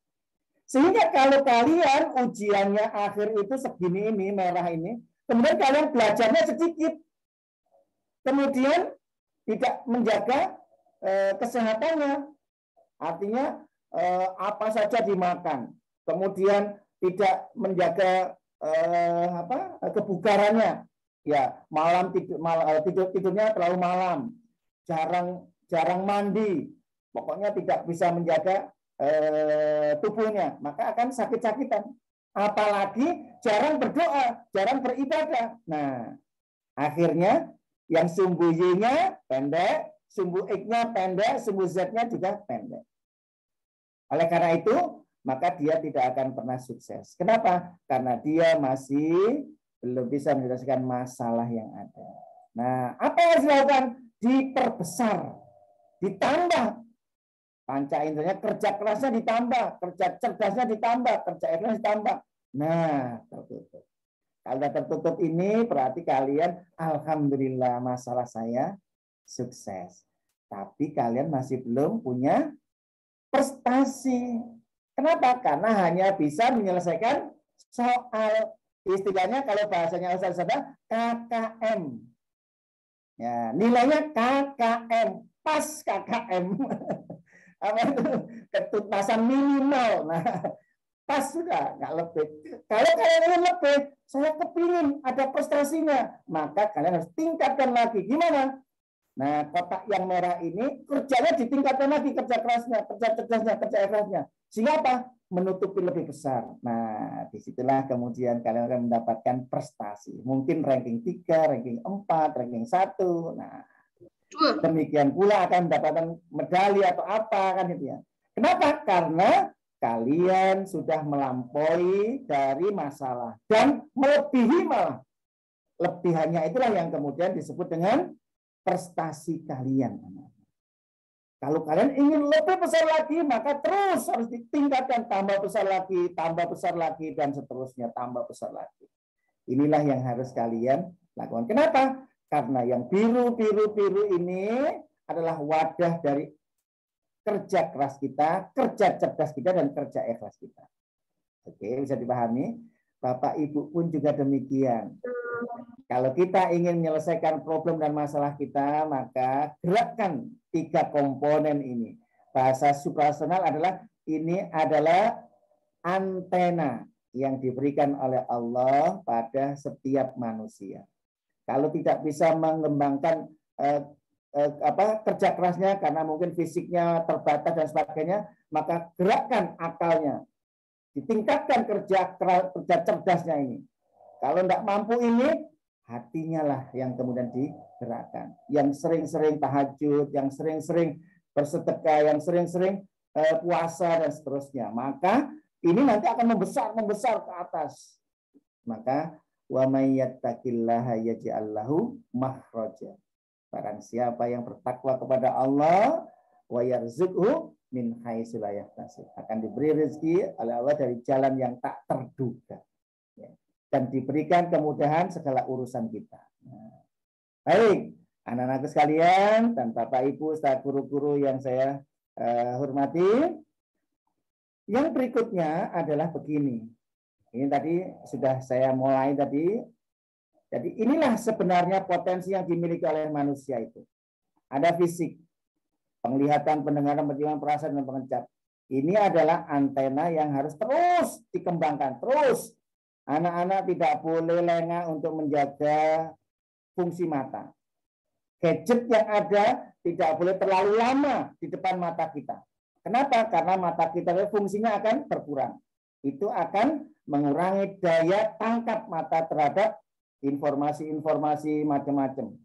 Sehingga kalau kalian ujiannya akhir itu segini ini, merah ini, kemudian kalian belajarnya sedikit, kemudian tidak menjaga kesehatannya, artinya apa saja dimakan, kemudian tidak menjaga kebugarannya, ya malam tidurnya terlalu malam, jarang mandi, pokoknya tidak bisa menjaga tubuhnya, maka akan sakit-sakitan. Apalagi jarang berdoa, jarang beribadah. Nah, akhirnya yang sumbu Y-nya pendek, sumbu X-nya pendek, sumbu Z-nya juga pendek. Oleh karena itu, maka dia tidak akan pernah sukses. Kenapa? Karena dia masih belum bisa menyelesaikan masalah yang ada. Nah, apa yang harus dilakukan? Diperbesar, ditambah. Panca inderanya, kerja kerasnya ditambah, kerja cerdasnya ditambah, kerja ikhlasnya ditambah. Nah, tertutup. Kalau sudah tertutup ini berarti kalian alhamdulillah masalah saya sukses. Tapi kalian masih belum punya prestasi. Kenapa? Karena hanya bisa menyelesaikan soal, istilahnya kalau bahasanya Ustaz KKM. Ya, nilainya KKM, pas KKM. Apa itu? Ketuntasan minimal. Nah, pas sudah, nggak lebih. Kalau kalian ingin lebih, saya kepingin ada prestasinya, maka kalian harus tingkatkan lagi. Gimana? Nah, kotak yang merah ini kerjanya ditingkatkan lagi, kerja kerasnya, kerja cerdasnya, kerja ikhlasnya. Sehingga apa? Menutupi lebih besar. Nah, disitulah kemudian kalian akan mendapatkan prestasi. Mungkin ranking 3, ranking 4, ranking 1. Nah, demikian pula akan mendapatkan medali atau apa kan gitu ya. Kenapa? Karena kalian sudah melampaui dari masalah dan melebihi malah. Lebihannya itulah yang kemudian disebut dengan prestasi kalian. Kalau kalian ingin lebih besar lagi, maka terus harus ditingkatkan, tambah besar lagi, dan seterusnya, tambah besar lagi. Inilah yang harus kalian lakukan. Kenapa? Karena yang biru-biru ini adalah wadah dari kerja keras kita, kerja cerdas kita, dan kerja ikhlas kita. Oke, bisa dipahami? Bapak Ibu pun juga demikian. Kalau kita ingin menyelesaikan problem dan masalah kita, maka gerakkan 3 komponen ini. Bahasa suprarasional adalah ini adalah antena yang diberikan oleh Allah pada setiap manusia. Kalau tidak bisa mengembangkan kerja kerasnya karena mungkin fisiknya terbatas dan sebagainya, maka gerakkan akalnya. Ditingkatkan kerja cerdasnya ini. Kalau tidak mampu ini, hatinya lah yang kemudian digerakkan. Yang sering-sering tahajud, yang sering-sering bersedekah, yang sering-sering puasa dan seterusnya. Maka ini nanti akan membesar ke atas. Maka wa may yattaqillaha yaj'al lahu makhraja. Barang siapa yang bertakwa kepada Allah, wa yarzuqhu min haitsu la yahtasib, akan diberi rezeki oleh Allah dari jalan yang tak terduga, ya. Dan diberikan kemudahan segala urusan kita. Nah, baik, anak-anakku sekalian dan Bapak Ibu serta guru-guru yang saya hormati, yang berikutnya adalah begini. Ini tadi sudah saya mulai tadi. Jadi inilah sebenarnya potensi yang dimiliki oleh manusia itu. Ada fisik, penglihatan, pendengaran, penciuman, perasaan, dan pengencap. Ini adalah antena yang harus terus dikembangkan. Terus. Anak-anak tidak boleh lengah untuk menjaga fungsi mata. Gadget yang ada tidak boleh terlalu lama di depan mata kita. Kenapa? Karena mata kita fungsinya akan berkurang. Itu akan mengurangi daya tangkap mata terhadap informasi-informasi macam-macam.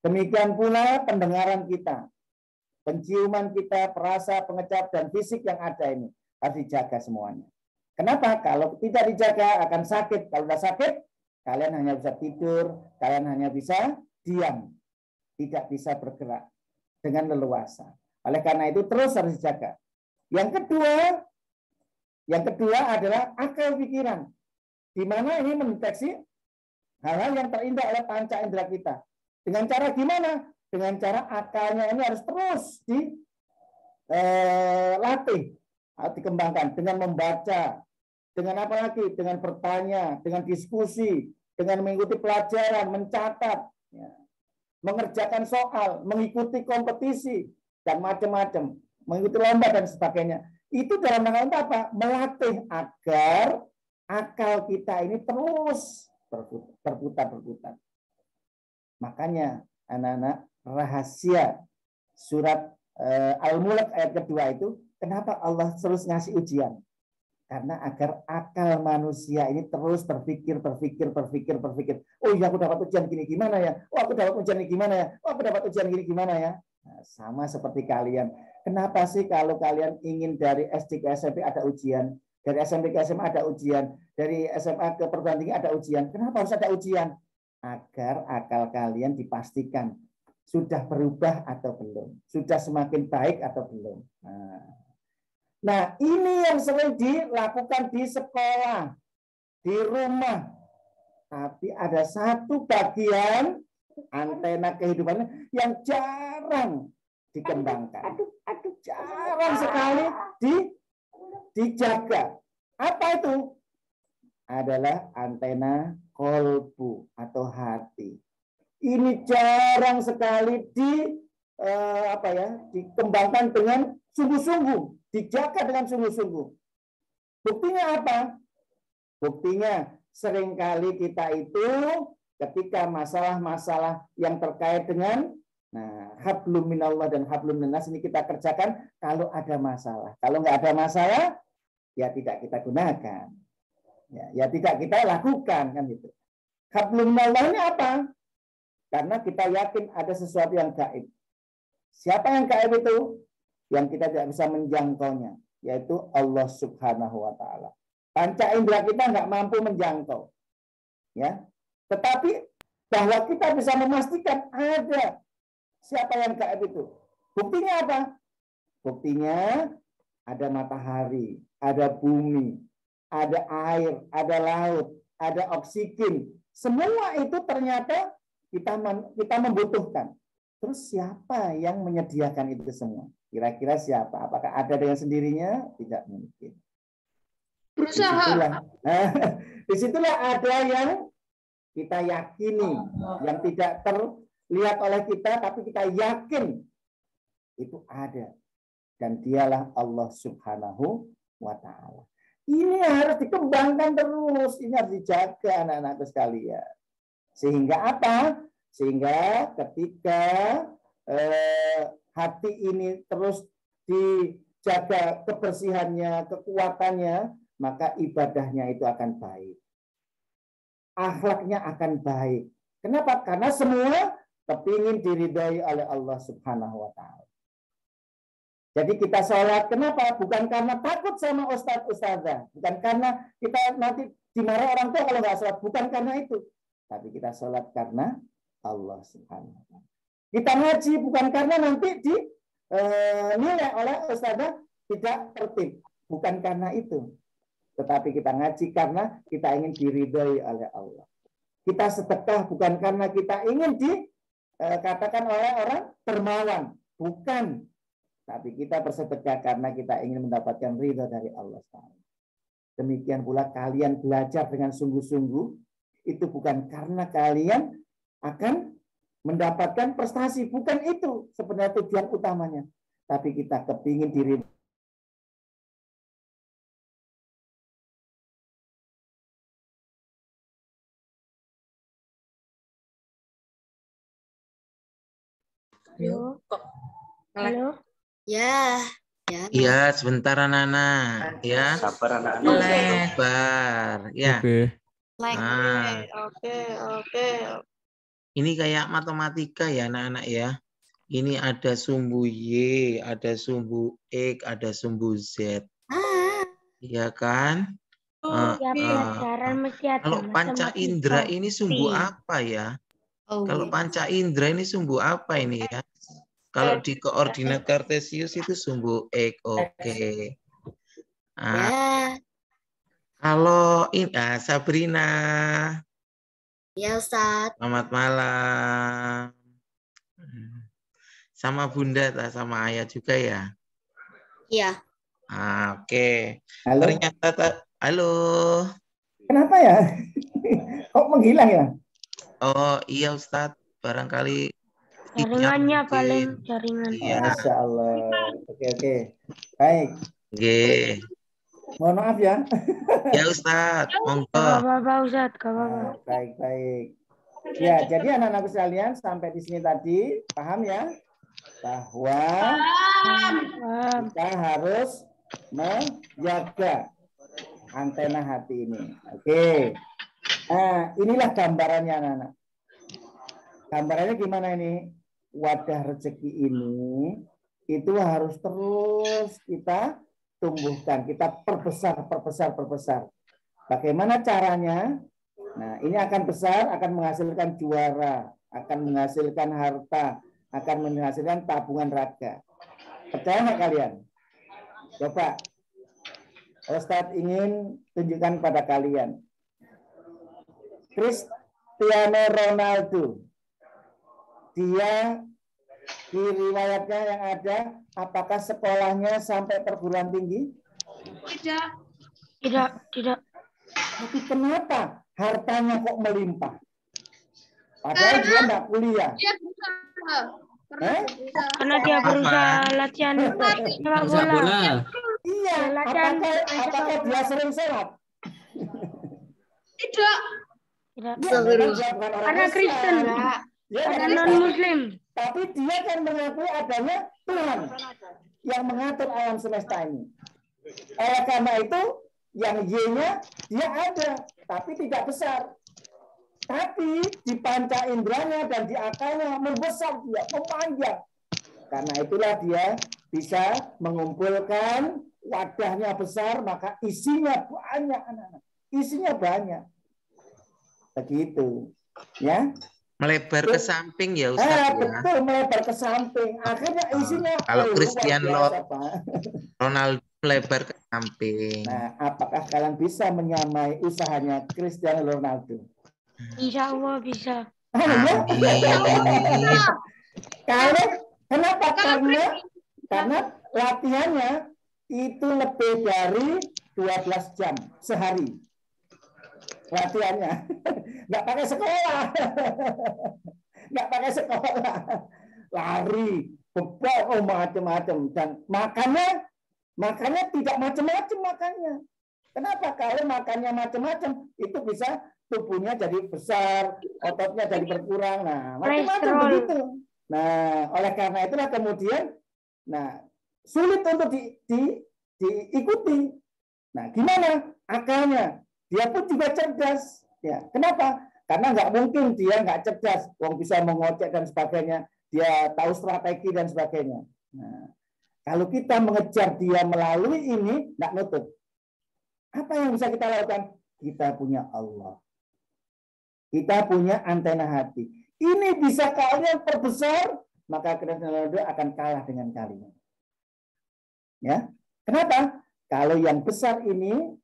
Demikian pula pendengaran kita. Penciuman kita, perasa, pengecap, dan fisik yang ada ini harus dijaga semuanya. Kenapa? Kalau tidak dijaga akan sakit. Kalau sudah sakit, kalian hanya bisa tidur, kalian hanya bisa diam, tidak bisa bergerak dengan leluasa. Oleh karena itu terus harus dijaga. Yang kedua adalah akal pikiran, di mana ini mendeteksi hal-hal yang terindah oleh panca indera kita. Dengan cara gimana? Dengan cara akalnya ini harus terus dilatih, dikembangkan dengan membaca, dengan apa lagi? Dengan bertanya, dengan diskusi, dengan mengikuti pelajaran, mencatat, ya, mengerjakan soal, mengikuti kompetisi, dan macam-macam, mengikuti lomba dan sebagainya. Itu dalam rangka apa? Melatih agar akal kita ini terus berputar-putar. Makanya anak-anak, rahasia surat Al-Mulk ayat kedua itu, kenapa Allah terus ngasih ujian? Karena agar akal manusia ini terus berpikir. Oh iya, aku dapat ujian gini gimana ya? Oh, aku dapat ujian ini gimana ya? Oh, aku dapat ujian gini gimana ya? Nah, sama seperti kalian. Kenapa sih kalau kalian ingin dari SD ke SMP ada ujian? Dari SMP ke SMA ada ujian? Dari SMA ke perguruan tinggi ada ujian? Kenapa harus ada ujian? Agar akal kalian dipastikan sudah berubah atau belum? Sudah semakin baik atau belum? Nah, ini yang sering dilakukan di sekolah, di rumah. Tapi ada satu bagian antena kehidupannya yang jarang dikembangkan. Jarang sekali dijaga. Apa itu? Adalah antena kolbu atau hati. ini jarang sekali dikembangkan dengan sungguh-sungguh, dijaga dengan sungguh-sungguh. Buktinya apa? Buktinya seringkali kita itu ketika masalah-masalah yang terkait dengan hablum minallah dan hablum minnas ini kita kerjakan kalau ada masalah. Kalau nggak ada masalah, ya tidak kita gunakan. Ya tidak kita lakukan kan gitu. Hablum minallah ini apa? Karena kita yakin ada sesuatu yang gaib. Siapa yang gaib itu? Yang kita tidak bisa menjangkaunya, yaitu Allah Subhanahu wa taala. Panca indera kita nggak mampu menjangkau. Ya. Tetapi bahwa kita bisa memastikan ada siapa yang gaib itu. Buktinya apa? Buktinya ada matahari, ada bumi, ada air, ada laut, ada oksigen. Semua itu ternyata kita membutuhkan. Terus siapa yang menyediakan itu semua? Kira-kira siapa? Apakah ada dengan sendirinya? Tidak mungkin. Berusaha. Disitulah ada yang kita yakini, yang tidak terlihat oleh kita, tapi kita yakin itu ada. Dan dialah Allah Subhanahu wa ta'ala. Ini harus dikembangkan terus, ini harus dijaga anak-anakku sekalian. Sehingga apa? Sehingga ketika hati ini terus dijaga kebersihannya, kekuatannya, maka ibadahnya itu akan baik. Akhlaknya akan baik. Kenapa? Karena semua kepingin diridhai oleh Allah Subhanahu wa ta'ala. Jadi kita sholat, kenapa? Bukan karena takut sama ustadz-ustadzah. Bukan karena kita nanti dimarahi orang tua kalau nggak sholat. Bukan karena itu. Tapi kita sholat karena Allah Subhanahu wa ta'ala. Kita ngaji bukan karena nanti dinilai oleh ustadzah tidak tertib. Bukan karena itu. Tetapi kita ngaji karena kita ingin diridhai oleh Allah. Kita sedekah bukan karena kita ingin dikatakan oleh orang dermawan. Bukan. Tapi kita bersedekah karena kita ingin mendapatkan ridha dari Allah. Demikian pula kalian belajar dengan sungguh-sungguh. Itu bukan karena kalian akan mendapatkan prestasi. Bukan itu sebenarnya tujuan utamanya. Tapi kita kepingin diridhai. Halo. Halo. Ya. Iya, sebentar anak-anak. Ya. Sabar anak-anak. Sabar. Ya. Oke. Nah, Oke. ini kayak matematika ya anak-anak ya. Ini ada sumbu Y, ada sumbu X, ada sumbu Z. Iya kan? Ya pelajaran mesti ada. Kalau panca indera ini sumbu apa ya? Kalau panca indera ini sumbu apa ini ya? Kalau di koordinat kartesius itu sumbu X. Oke. Halo, Sabrina. Ya, Ustaz. Selamat malam. Sama Bunda, sama Ayah juga ya? Iya. Oke. Halo. Ternyata, halo. Kenapa ya? Kok menghilang ya? Oh iya Ustadz, barangkali Jaringannya paling jaringan. Iya. Masya Allah. Oke. Baik. Oke. Mohon maaf ya. Ya Ustadz, monggo. Gak apa-apa Ustadz, gak apa-apa. Baik. Ya, jadi anak-anakku sekalian sampai di sini tadi paham ya bahwa kita harus menjaga antena hati ini. Oke. Nah, inilah gambarannya anak-anak. Gambarannya gimana ini? Wadah rezeki ini itu harus terus kita tumbuhkan, kita perbesar. Bagaimana caranya? Nah, ini akan besar, akan menghasilkan juara, akan menghasilkan harta, akan menghasilkan tabungan raga. Percaya nggak kalian? Coba, Ustadz ingin tunjukkan pada kalian. Cristiano Ronaldo, dia di riwayatnya yang ada, apakah sekolahnya sampai perguruan tinggi? Tidak. Tapi kenapa hartanya kok melimpah? Padahal dia nggak kuliah. Dia berusaha. Karena dia berusaha latihan sepak bola. Iya, apakah dia sering sholat? Tidak. Karena Kristen. Karena non-Muslim. Tapi dia kan mengakui adanya Tuhan yang mengatur alam semesta ini. Oleh karena itu, yang Y-nya dia ada, tapi tidak besar. Tapi di panca inderanya dan di akalnya membesar dia, memanjang. Karena itulah dia bisa mengumpulkan wadahnya besar, maka isinya banyak anak-anak. Isinya banyak. Begitu. Ya. Melebar ke samping ya Ustaz. Betul, melebar ke samping. Akhirnya isinya kalau Cristiano Ronaldo melebar ke samping. Nah, apakah kalian bisa menyamai usahanya Cristiano Ronaldo? Insya Allah bisa. Kenapa? Karena latihannya itu lebih dari 12 jam sehari. Latihannya. Nggak pakai sekolah. Nggak pakai sekolah. Lari, bebol, macam-macam. Dan makannya tidak macam-macam makannya. Kenapa? Kalau makannya macam-macam, itu bisa tubuhnya jadi besar, ototnya jadi berkurang. Nah, macam-macam begitu. Nah, oleh karena itulah kemudian, sulit untuk diikuti. Nah, gimana akalnya? Dia pun juga cerdas. Ya, kenapa? Karena nggak mungkin dia nggak cerdas. Wong bisa mengocek dan sebagainya. Dia tahu strategi dan sebagainya. Nah, kalau kita mengejar dia melalui ini, nggak nutup. Apa yang bisa kita lakukan? Kita punya Allah. Kita punya antena hati. Ini bisa kalian perbesar, maka Cristiano Ronaldo akan kalah dengan kalian. Ya, kenapa? Kalau yang besar ini,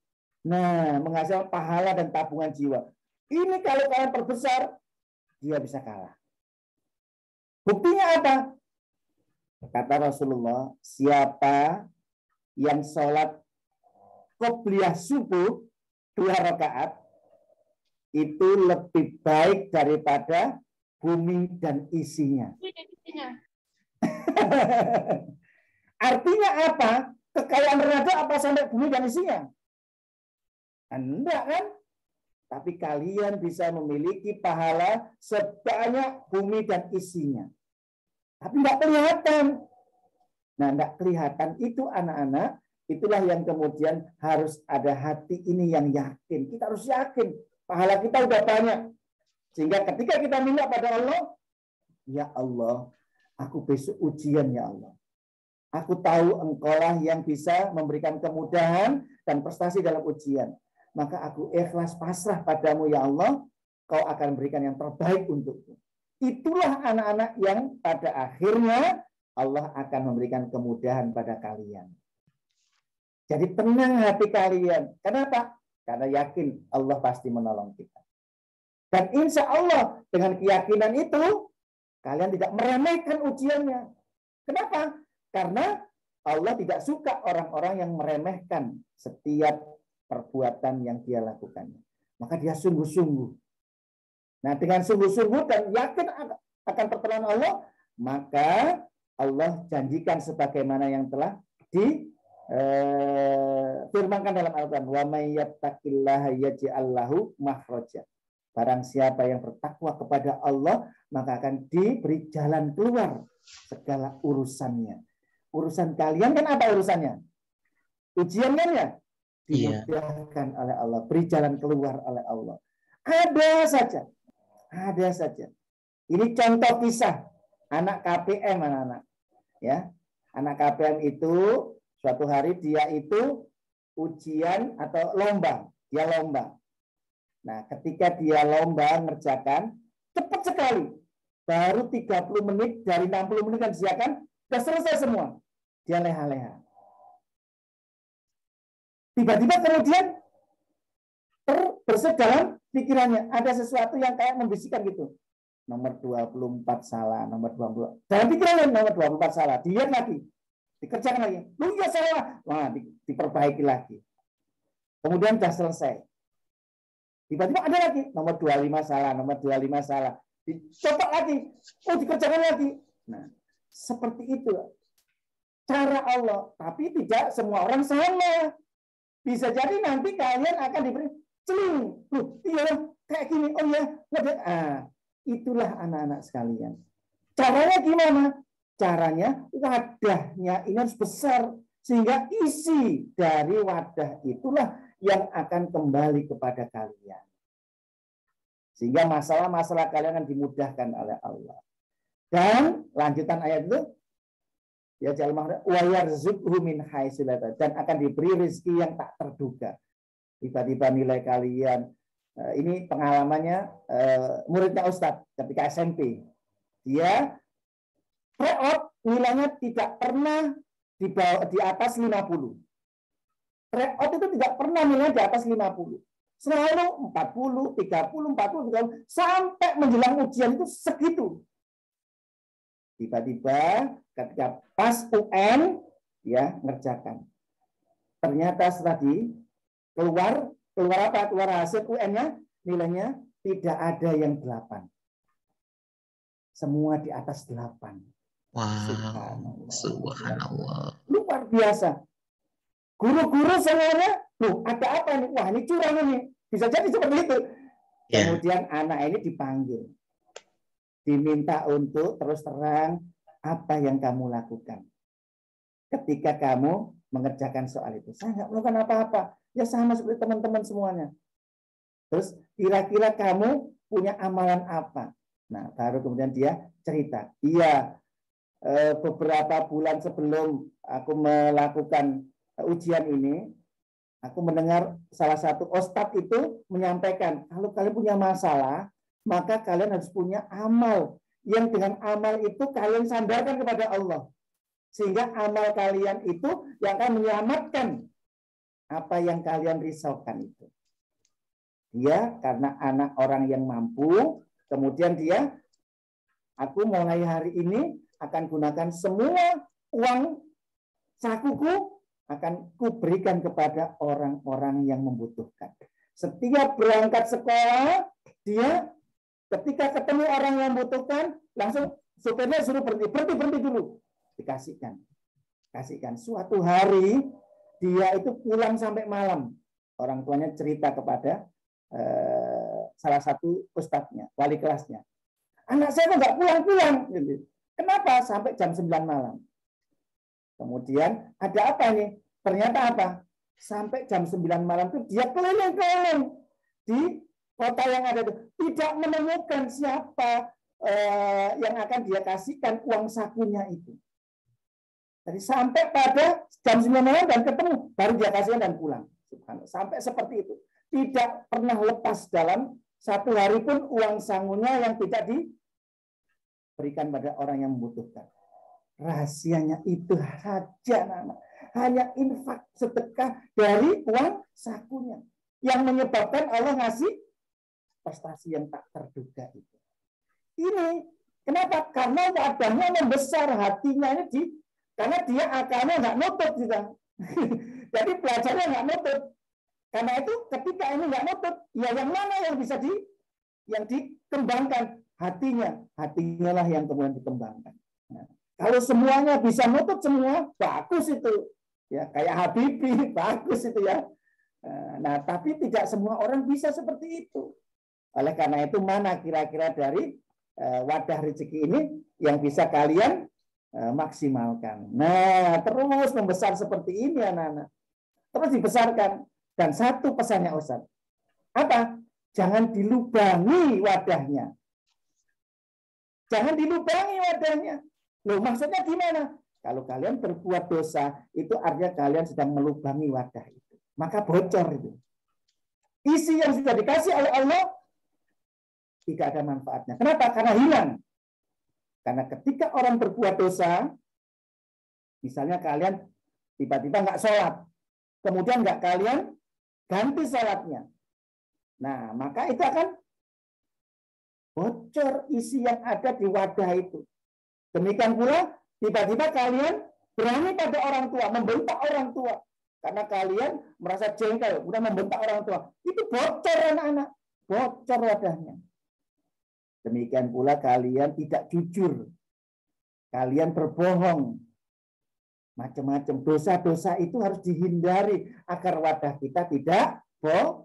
menghasilkan pahala dan tabungan jiwa. Ini kalau kalian perbesar, dia bisa kalah. Buktinya apa? Kata Rasulullah, siapa yang sholat qobliyah subuh 2 rakaat, itu lebih baik daripada bumi dan isinya. Artinya apa? Kekayaan Ronaldo apa sampai bumi dan isinya? Enggak kan? Tapi kalian bisa memiliki pahala sebanyak bumi dan isinya. Tapi enggak kelihatan. Nah, enggak kelihatan itu anak-anak, itulah yang kemudian harus ada hati ini yang yakin. Kita harus yakin. Pahala kita udah banyak. Sehingga ketika kita minta pada Allah, ya Allah, aku besok ujian ya Allah. Aku tahu Engkaulah yang bisa memberikan kemudahan dan prestasi dalam ujian. Maka aku ikhlas pasrah padamu ya Allah, Kau akan berikan yang terbaik untukku. Itulah anak-anak yang pada akhirnya Allah akan memberikan kemudahan pada kalian. Jadi tenang hati kalian. Kenapa? Karena yakin Allah pasti menolong kita. Dan insya Allah dengan keyakinan itu, kalian tidak meremehkan ujiannya. Kenapa? Karena Allah tidak suka orang-orang yang meremehkan setiap perbuatan yang dia lakukan. Maka dia sungguh-sungguh. Nah, dengan sungguh-sungguh dan yakin akan pertolongan Allah, maka Allah janjikan sebagaimana yang telah difirmankan dalam Al-Quran. Wa may yattaqillaha yaj'al lahu makhraja. Barang siapa yang bertakwa kepada Allah, maka akan diberi jalan keluar segala urusannya. Urusan kalian kan apa urusannya? Ujian kan ya? Dimudahkan oleh Allah, beri jalan keluar oleh Allah. Ada saja. Ini contoh kisah anak KPM, anak-anak. Ya, anak KPM itu suatu hari dia itu ujian atau lomba. Dia lomba. Nah, ketika dia lomba ngerjakan, cepat sekali. Baru 30 menit dari 60 menit kan disediakan, sudah selesai semua. Dia leha-leha. Tiba-tiba kemudian terbersit dalam pikirannya. Ada sesuatu yang kayak membisikkan gitu. Nomor 24 salah, nomor 20. Dalam pikirannya nomor 24 salah. Dilihat lagi. Dikerjakan lagi. Lu ya salah. Wah, diperbaiki lagi. Kemudian sudah selesai. Tiba-tiba ada lagi. Nomor 25 salah, nomor 25 salah. Dicoba lagi, dikerjakan lagi. Nah, seperti itu cara Allah. Tapi tidak semua orang sama. Bisa jadi nanti kalian akan diberi celing. Iya, kayak gini. Oh ya, itulah anak-anak sekalian. Caranya gimana? Caranya wadahnya ini harus besar. Sehingga isi dari wadah itulah yang akan kembali kepada kalian. Sehingga masalah-masalah kalian akan dimudahkan oleh Allah. Dan lanjutan ayat itu, ya dan akan diberi rezeki yang tak terduga. Tiba-tiba nilai kalian, ini pengalamannya muridnya Ustadz ketika SMP. Dia tryout nilainya tidak pernah di atas 50. Tryout itu tidak pernah nilainya di atas 50. Selalu 40, 30, 40, 30, sampai menjelang ujian itu segitu. Tiba-tiba ketika pas UN, ya ngerjakan. Ternyata tadi keluar apa? Keluar hasil UN-nya, nilainya tidak ada yang 8. Semua di atas 8. Wow, subhanallah. Luar biasa. Guru-guru semuanya, loh ada apa nih? Wah ini curang ini. Bisa jadi seperti itu. Yeah. Kemudian anak ini dipanggil. Diminta untuk terus terang apa yang kamu lakukan. Ketika kamu mengerjakan soal itu. Saya nggak melakukan apa-apa. Ya sama seperti teman-teman semuanya. Terus kira-kira kamu punya amalan apa? Nah baru kemudian dia cerita. Iya. Beberapa bulan sebelum aku melakukan ujian ini, aku mendengar salah satu ustadz itu menyampaikan, kalau kalian punya masalah, maka kalian harus punya amal. Yang dengan amal itu kalian sandarkan kepada Allah. Sehingga amal kalian itu yang akan menyelamatkan apa yang kalian risaukan itu. Dia karena anak orang yang mampu, kemudian dia, aku mulai hari ini akan gunakan semua uang sakuku akan kuberikan kepada orang-orang yang membutuhkan. Setiap berangkat sekolah, dia ketika ketemu orang yang membutuhkan, langsung supirnya suruh berhenti dulu. Dikasihkan. Suatu hari, dia itu pulang sampai malam. Orang tuanya cerita kepada salah satu ustadznya, wali kelasnya. Anak saya kok nggak pulang-pulang. Kenapa? Sampai jam 9 malam. Kemudian ada apa nih? Ternyata apa? Sampai jam 9 malam itu dia keliling-keliling di kota yang ada itu. Tidak menemukan siapa yang akan dia kasihkan uang sakunya itu. Jadi sampai pada jam 9 malam dan ketemu, baru dia kasihkan dan pulang. Sampai seperti itu. Tidak pernah lepas dalam satu hari pun uang sangunya yang tidak diberikan pada orang yang membutuhkan. Rahasianya itu saja, anak-anak. Hanya infak sedekah dari uang sakunya. Yang menyebabkan Allah ngasih prestasi yang tak terduga itu. Ini, kenapa? Karena wadahnya membesar, hatinya ini karena dia akalnya nggak nutut. Jadi belajarnya nggak nutut. Karena itu ketika ini nggak nutut, ya yang mana yang bisa yang dikembangkan? Hatinya lah yang kemudian dikembangkan. Nah, kalau semuanya bisa nutut semua, bagus itu. Ya, kayak Habibie, bagus itu ya. Nah, tapi tidak semua orang bisa seperti itu. Oleh karena itu, mana kira-kira dari wadah rezeki ini yang bisa kalian maksimalkan. Nah, terus membesar seperti ini anak-anak. Terus dibesarkan. Dan satu pesannya Ustaz. Apa? Jangan dilubangi wadahnya. Jangan dilubangi wadahnya. Loh, maksudnya gimana? Kalau kalian berbuat dosa, itu artinya kalian sedang melubangi wadah itu. Maka bocor itu. Isi yang sudah dikasih oleh Allah tidak ada manfaatnya. Kenapa? Karena hilang. Karena ketika orang berbuat dosa, misalnya kalian tiba-tiba nggak sholat, kemudian nggak kalian ganti sholatnya. Nah, maka itu akan bocor isi yang ada di wadah itu. Demikian pula, tiba-tiba kalian berani pada orang tua, membentak orang tua. Karena kalian merasa jengkel, kemudian membentak orang tua. Itu bocor anak-anak. Bocor wadahnya. Demikian pula kalian tidak jujur. Kalian berbohong. Macam-macam dosa-dosa itu harus dihindari agar wadah kita tidak bocor.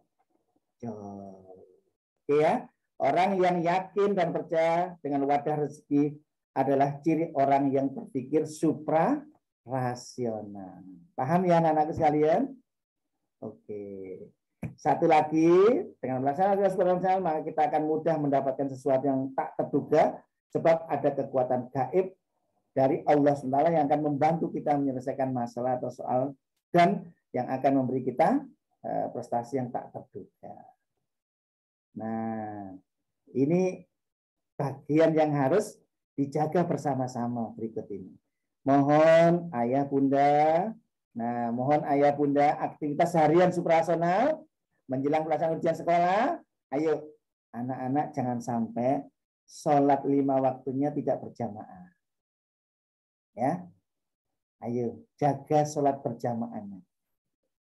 Oke ya. Orang yang yakin dan percaya dengan wadah rezeki adalah ciri orang yang berpikir supra rasional. Paham ya anak-anak sekalian? Oke. Satu lagi, dengan melaksanakan rasional maka kita akan mudah mendapatkan sesuatu yang tak terduga sebab ada kekuatan gaib dari Allah SWT yang akan membantu kita menyelesaikan masalah atau soal dan yang akan memberi kita prestasi yang tak terduga. Nah, ini bagian yang harus dijaga bersama-sama berikut ini. Mohon ayah bunda, mohon ayah bunda aktivitas harian suprarasional menjelang pelaksanaan ujian sekolah. Ayo anak-anak jangan sampai sholat 5 waktunya tidak berjamaah. Ya, ayo jaga sholat berjamaahnya.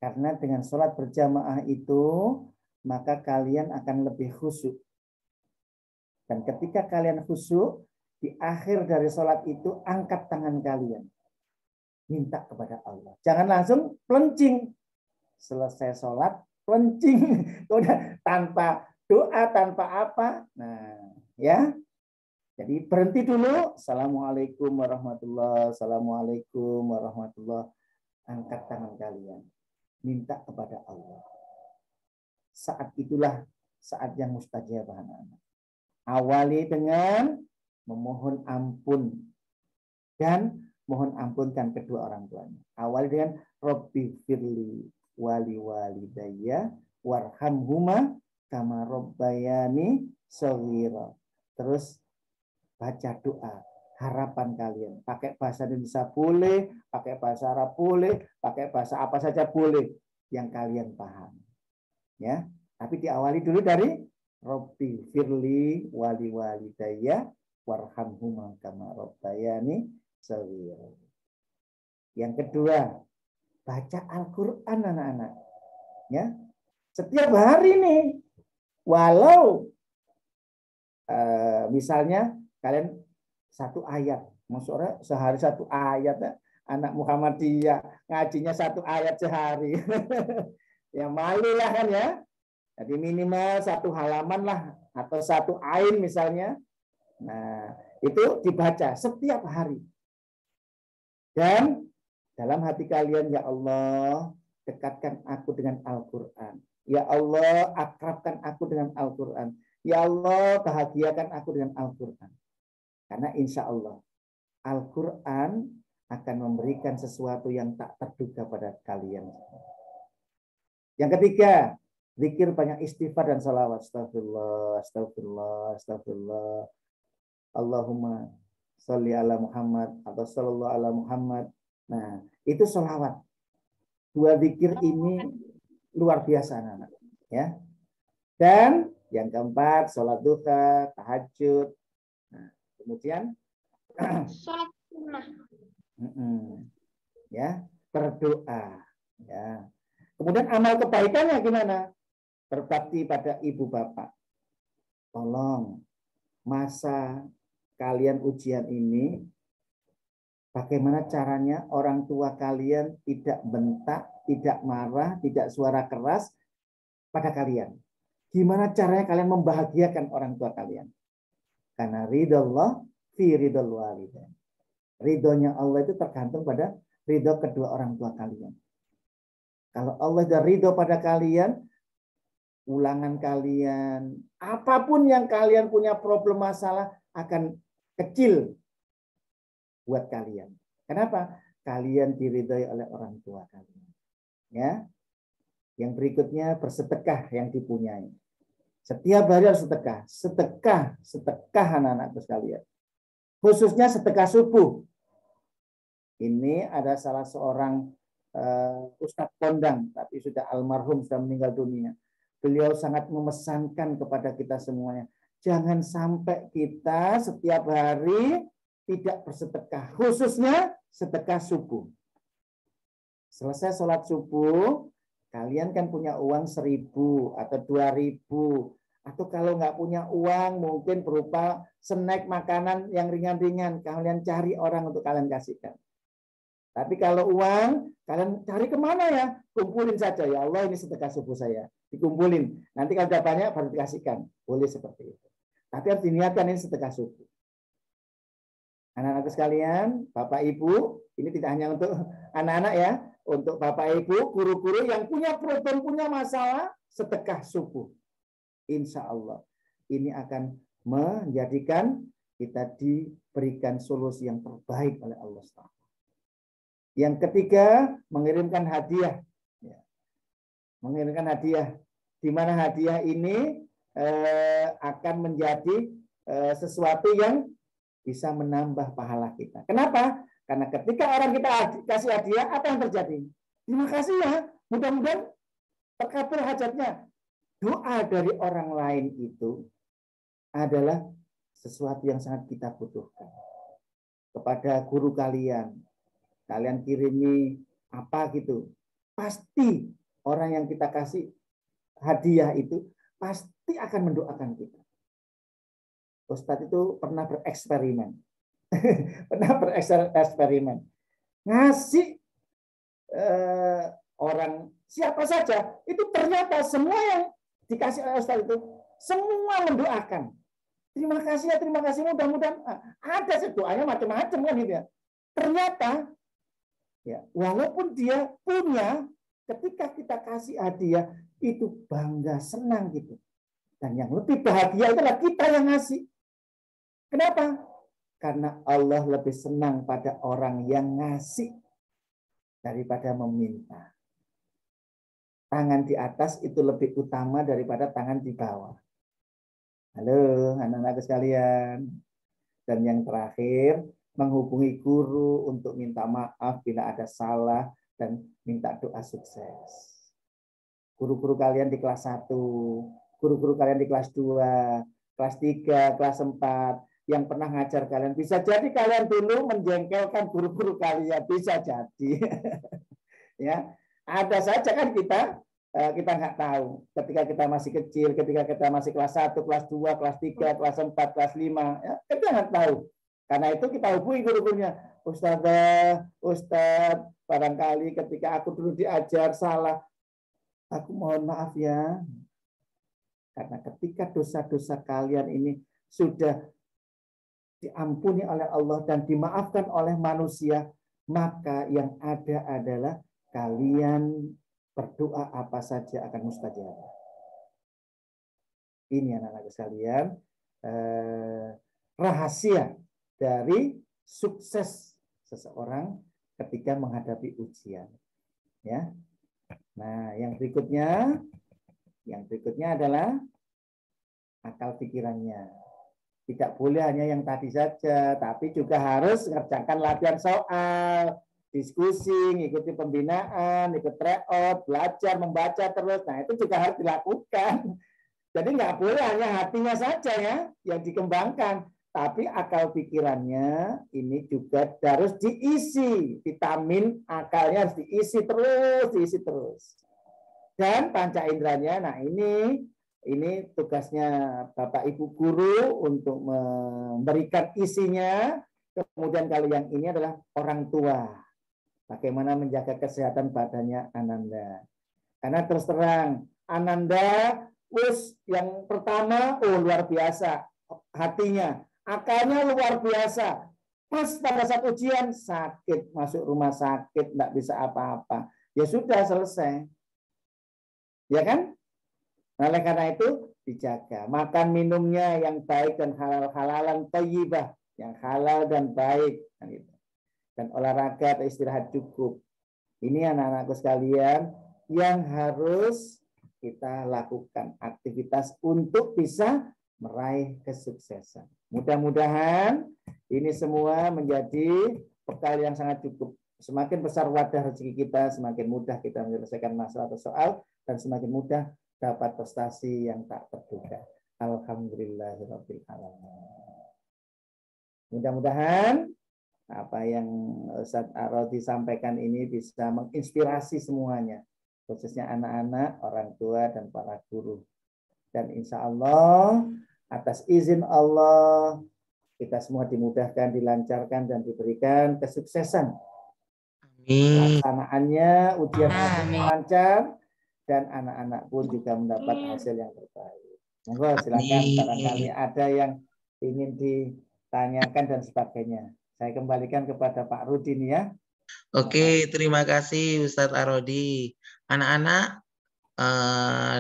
Karena dengan sholat berjamaah itu maka kalian akan lebih khusyuk. Dan ketika kalian khusyuk, di akhir dari sholat itu angkat tangan kalian. Minta kepada Allah. Jangan langsung pelencing. Selesai sholat, pelencing. Udah tanpa doa, tanpa apa. Nah, ya. Jadi berhenti dulu. Assalamualaikum warahmatullahi wabarakatuh. Assalamualaikum warahmatullahi wabarakatuh. Angkat tangan kalian. Minta kepada Allah. Saat itulah saat yang mustajab anak-anak. Awali dengan memohon ampun dan mohon ampunkan kedua orang tuanya. Awali dengan Robbi firli wali walidayya warhamhuma kama robbayani shaghira. Terus baca doa harapan kalian. Pakai bahasa Indonesia boleh, pakai bahasa Arab boleh, pakai bahasa apa saja boleh yang kalian paham. Ya, tapi diawali dulu dari Robbi firli wali walidayya warhamhuma kama rabbayani shaghira. Yang kedua, baca Al-Qur'an anak-anak. Ya. Setiap hari nih. Walau misalnya kalian 1 ayat, maksudnya sehari 1 ayat ya. Anak Muhammadiyah ngajinya 1 ayat sehari. Ya malu lah kan ya. Jadi minimal 1 halaman lah atau 1 ain misalnya. Nah, itu dibaca setiap hari. Dan dalam hati kalian, ya Allah, dekatkan aku dengan Al-Quran. Ya Allah, akrabkan aku dengan Al-Quran. Ya Allah, bahagiakan aku dengan Al-Quran. Karena insya Allah, Al-Quran akan memberikan sesuatu yang tak terduga pada kalian. Yang ketiga, zikir banyak istighfar dan salawat. Astagfirullah, astagfirullah, astagfirullah. Allahumma sholli ala Muhammad atau sallallahu ala Muhammad. Nah, itu sholawat. 2 zikir ini luar biasa anak-anak. Ya. Dan yang keempat, sholat duha, tahajud. Nah, kemudian Sholat sunnah. Ya, berdoa. Ya. Kemudian amal kebaikannya gimana? Berbakti pada ibu bapak. Tolong masa kalian ujian ini, bagaimana caranya orang tua kalian tidak bentak, tidak marah, tidak suara keras pada kalian. Gimana caranya kalian membahagiakan orang tua kalian? Karena ridhollah fi ridhol walidain. Ridhonya Allah itu tergantung pada ridho kedua orang tua kalian. Kalau Allah sudah ridho pada kalian, ulangan kalian, apapun yang kalian punya problem masalah akan kecil buat kalian. Kenapa? Kalian diridhoi oleh orang tua kalian. Ya. Yang berikutnya bersedekah yang dipunyai. Setiap hari harus sedekah. Sedekah anak-anakku sekalian. Khususnya sedekah subuh. Ini ada salah seorang Ustadz Kondang, tapi sudah almarhum, sudah meninggal dunia. Beliau sangat memesankan kepada kita semuanya. Jangan sampai kita setiap hari tidak bersedekah. Khususnya sedekah subuh. Selesai sholat subuh, kalian kan punya uang 1.000 atau 2.000 Atau kalau nggak punya uang, mungkin berupa snack, makanan yang ringan-ringan. Kalian cari orang untuk kalian kasihkan. Tapi kalau uang, kalian cari kemana ya? Kumpulin saja. Ya Allah, ini sedekah subuh saya. Dikumpulin. Nanti kalau udah banyak, baru dikasihkan. Boleh seperti itu. Tapi harus diniatkan ini sedekah subuh. Anak-anak sekalian, Bapak Ibu, ini tidak hanya untuk anak-anak ya. Untuk Bapak Ibu, guru-guru yang punya problem, punya masalah, sedekah subuh. Insya Allah. Ini akan menjadikan kita diberikan solusi yang terbaik oleh Allah SWT. Yang ketiga, mengirimkan hadiah. Mengirimkan hadiah. Di mana hadiah ini akan menjadi sesuatu yang bisa menambah pahala kita. Kenapa? Karena ketika orang kita kasih hadiah, apa yang terjadi? Terima kasih ya. Mudah-mudahan terkabul hajatnya. Doa dari orang lain itu adalah sesuatu yang sangat kita butuhkan. Kepada guru kalian, kalian kirimi apa gitu. Pasti orang yang kita kasih hadiah itu pasti akan mendoakan kita. Ustadz itu pernah bereksperimen. Pernah bereksperimen. Ngasih orang siapa saja, itu ternyata semua yang dikasih oleh Ustadz itu, semua mendoakan. Terima kasih ya, terima kasih. Mudah-mudahan ada sih doanya macam-macam kan gitu ya. Ternyata, ya, walaupun dia punya, ketika kita kasih hadiah, itu bangga, senang gitu. Dan yang lebih bahagia adalah kita yang ngasih. Kenapa? Karena Allah lebih senang pada orang yang ngasih daripada meminta. Tangan di atas itu lebih utama daripada tangan di bawah. Halo anak-anak sekalian. Dan yang terakhir, menghubungi guru untuk minta maaf bila ada salah dan minta doa sukses. Guru-guru kalian di kelas 1, guru-guru kalian di kelas 2, kelas 3, kelas 4, yang pernah ngajar kalian, bisa jadi kalian dulu menjengkelkan guru-guru kalian, bisa jadi. Ya, ada saja kan kita nggak tahu ketika kita masih kecil, ketika kita masih kelas 1, kelas 2, kelas 3, kelas 4, kelas 5, ya, kita nggak tahu. Karena itu kita hubungi guru-gurunya. Ustazah, Ustadz, barangkali ketika aku dulu diajar salah, aku mohon maaf ya. Karena ketika dosa-dosa kalian ini sudah diampuni oleh Allah dan dimaafkan oleh manusia, maka yang ada adalah kalian berdoa apa saja akan mustajab. Ini anak-anak sekalian, rahasia dari sukses seseorang ketika menghadapi ujian. Ya. Nah, yang berikutnya adalah akal pikirannya. Tidak boleh hanya yang tadi saja, tapi juga harus mengerjakan latihan soal, diskusi, ngikuti pembinaan, ikut tryout, belajar, membaca terus. Nah, itu juga harus dilakukan. Jadi nggak boleh hanya hatinya saja ya yang dikembangkan, tapi akal pikirannya ini juga harus diisi. Vitamin akalnya harus diisi terus. Dan panca inderanya, nah ini tugasnya Bapak Ibu guru untuk memberikan isinya. Kemudian kalau yang ini adalah orang tua. Bagaimana menjaga kesehatan badannya Ananda. Karena terus terang, Ananda yang pertama, luar biasa hatinya. Akalnya luar biasa. Pas pada saat ujian, sakit, masuk rumah sakit, tidak bisa apa-apa. Ya sudah, selesai. Ya kan? Oleh karena itu dijaga makan minumnya yang baik dan halalan thayyibah, yang halal dan baik, dan olahraga atau istirahat cukup. Ini anak-anakku sekalian yang harus kita lakukan aktivitas untuk bisa meraih kesuksesan. Mudah-mudahan ini semua menjadi bekal yang sangat cukup. Semakin besar wadah rezeki kita, semakin mudah kita menyelesaikan masalah atau soal, dan semakin mudah dapat prestasi yang tak terduga. Alhamdulillahirabbil alamin. Mudah-mudahan apa yang Ustadz Arodi sampaikan ini bisa menginspirasi semuanya, khususnya anak-anak, orang tua, dan para guru. Dan insya Allah atas izin Allah kita semua dimudahkan, dilancarkan, dan diberikan kesuksesan. Pelaksanaannya ujian lancar dan anak-anak pun juga mendapat hasil yang terbaik. Monggo silakan, barangkali ada yang ingin ditanyakan dan sebagainya. Saya kembalikan kepada Pak Rudin ya. Oke, terima kasih Ustadz Arodi. Anak-anak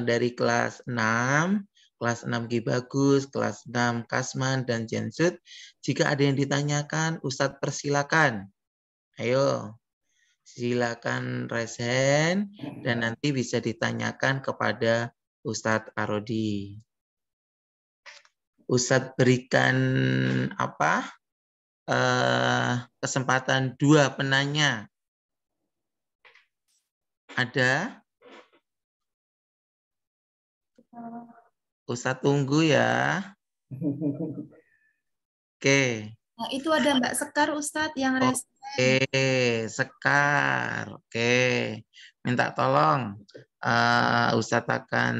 dari kelas 6 Ki Bagus, kelas 6 Kasman dan Jensut, jika ada yang ditanyakan, Ustadz persilakan. Ayo, silakan raise hand dan nanti bisa ditanyakan kepada Ustadz Arodi. Ustadz berikan kesempatan 2 penanya. Ada? Ustadz tunggu ya. Oke. Nah, itu ada Mbak Sekar Ustadz yang resen. Oke, Sekar. Oke. Minta tolong. Ustadz akan...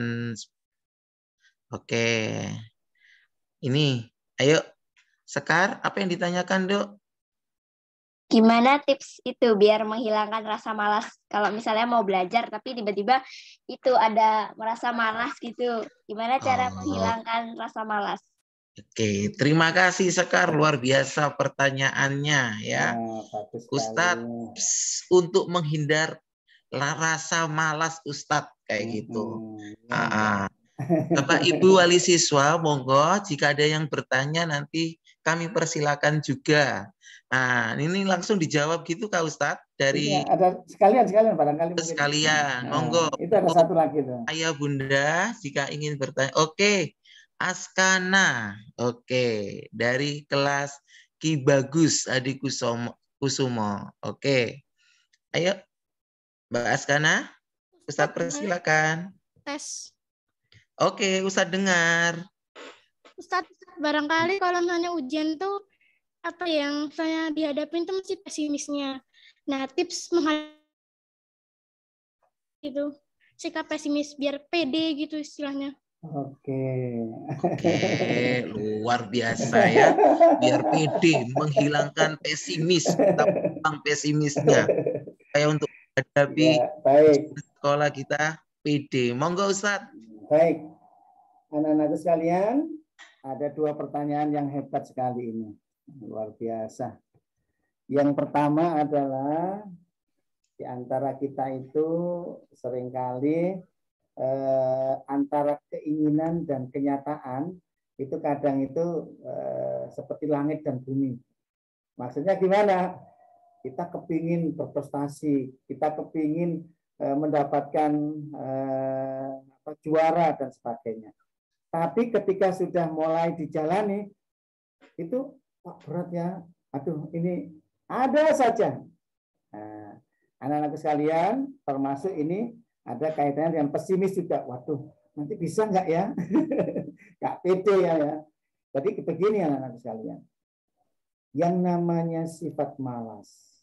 Oke. Ini, ayo. Sekar, apa yang ditanyakan, Dok? Gimana tips itu biar menghilangkan rasa malas? Kalau misalnya mau belajar tapi tiba-tiba itu ada merasa malas gitu. Gimana cara menghilangkan rasa malas? Oke, terima kasih Sekar, luar biasa pertanyaannya ya. Ustadz, untuk menghindar rasa malas Ustadz kayak gitu. Bapak Ibu wali siswa, monggo jika ada yang bertanya nanti kami persilakan juga. Nah, ini langsung dijawab gitu Kak Ustadz dari ada sekalian barangkali mungkin. Sekalian, monggo. Itu ada satu lagi tuh. Ayah Bunda jika ingin bertanya. Oke. Askana. Oke, dari kelas Ki Bagus Adi Kusumo. Oke. Ayo Mbak Askana, Ustadz persilakan. Tes. Oke, Ustadz dengar. Ustadz, barangkali kalau nanya ujian tuh apa yang saya dihadapin tuh masih pesimisnya. Nah, tips menghadapi itu sikap pesimis biar pede gitu istilahnya. Oke, luar biasa ya. Biar pede, menghilangkan pesimis, tentang pesimisnya. Kayak untuk menghadapi sekolah kita pede. Monggo Ustadz. Baik, anak-anak sekalian, ada 2 pertanyaan yang hebat sekali ini. Luar biasa. Yang pertama adalah di antara kita itu seringkali antara keinginan dan kenyataan itu kadang itu seperti langit dan bumi. Maksudnya gimana? Kita kepingin berprestasi, kita kepingin mendapatkan juara dan sebagainya. Tapi ketika sudah mulai dijalani, itu berat ya. Aduh, ini ada saja. Nah, anak-anak sekalian, termasuk ini ada kaitannya dengan pesimis juga. Waduh, nanti bisa nggak ya? Nggak pede ya. Jadi begini anak-anak sekalian. Yang namanya sifat malas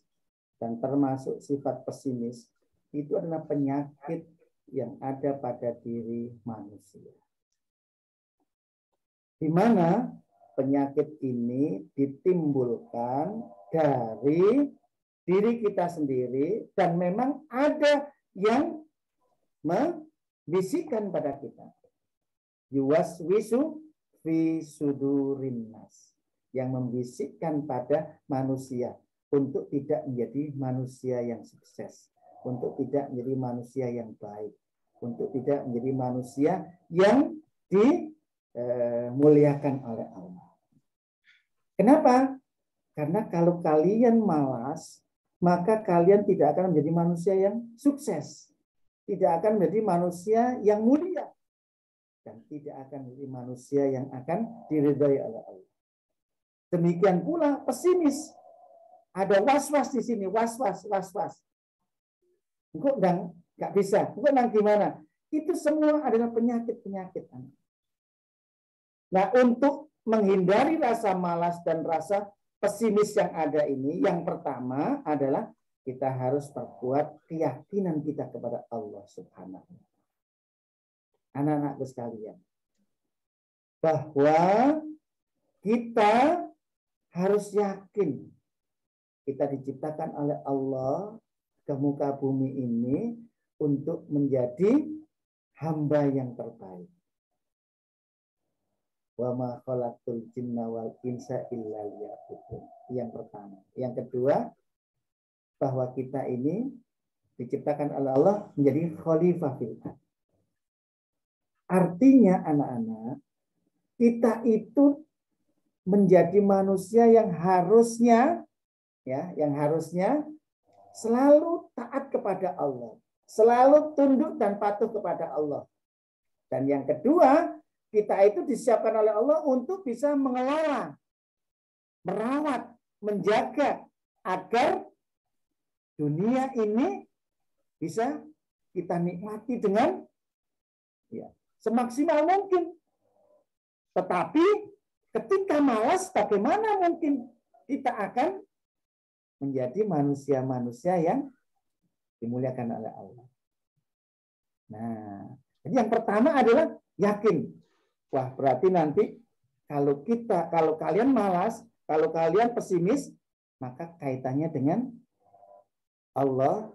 dan termasuk sifat pesimis itu adalah penyakit yang ada pada diri manusia. Di mana penyakit ini ditimbulkan dari diri kita sendiri dan memang ada yang membisikkan pada kita. Yuwaswisu fi sudurin nas, yang membisikkan pada manusia untuk tidak menjadi manusia yang sukses, untuk tidak menjadi manusia yang baik, untuk tidak menjadi manusia yang dimuliakan oleh Allah. Kenapa? Karena kalau kalian malas, maka kalian tidak akan menjadi manusia yang sukses, tidak akan menjadi manusia yang mulia, dan tidak akan menjadi manusia yang akan diridhai oleh Allah. Demikian pula pesimis. Ada was-was di sini, was-was. Engkau nggak bisa, engkau gimana? Itu semua adalah penyakit-penyakit. Nah, untuk menghindari rasa malas dan rasa pesimis yang ada ini, yang pertama adalah kita harus perkuat keyakinan kita kepada Allah Subhanahu wa Ta'ala. Anak-anakku sekalian, bahwa kita harus yakin kita diciptakan oleh Allah ke muka bumi ini untuk menjadi hamba yang terbaik. Wa ma khalaqtul jinna wal insa illa liya'budun. Yang pertama. Yang kedua, bahwa kita ini diciptakan oleh Allah menjadi khalifah fil ardh. Artinya anak-anak, kita itu menjadi manusia yang harusnya selalu taat kepada Allah, selalu tunduk dan patuh kepada Allah. Dan yang kedua, kita itu disiapkan oleh Allah untuk bisa mengelola, merawat, menjaga agar dunia ini bisa kita nikmati dengan semaksimal mungkin. Tetapi ketika malas, bagaimana mungkin kita akan menjadi manusia-manusia yang dimuliakan oleh Allah. Nah, jadi yang pertama adalah yakin. Wah, berarti nanti kalau kalian malas, kalau kalian pesimis, maka kaitannya dengan Allah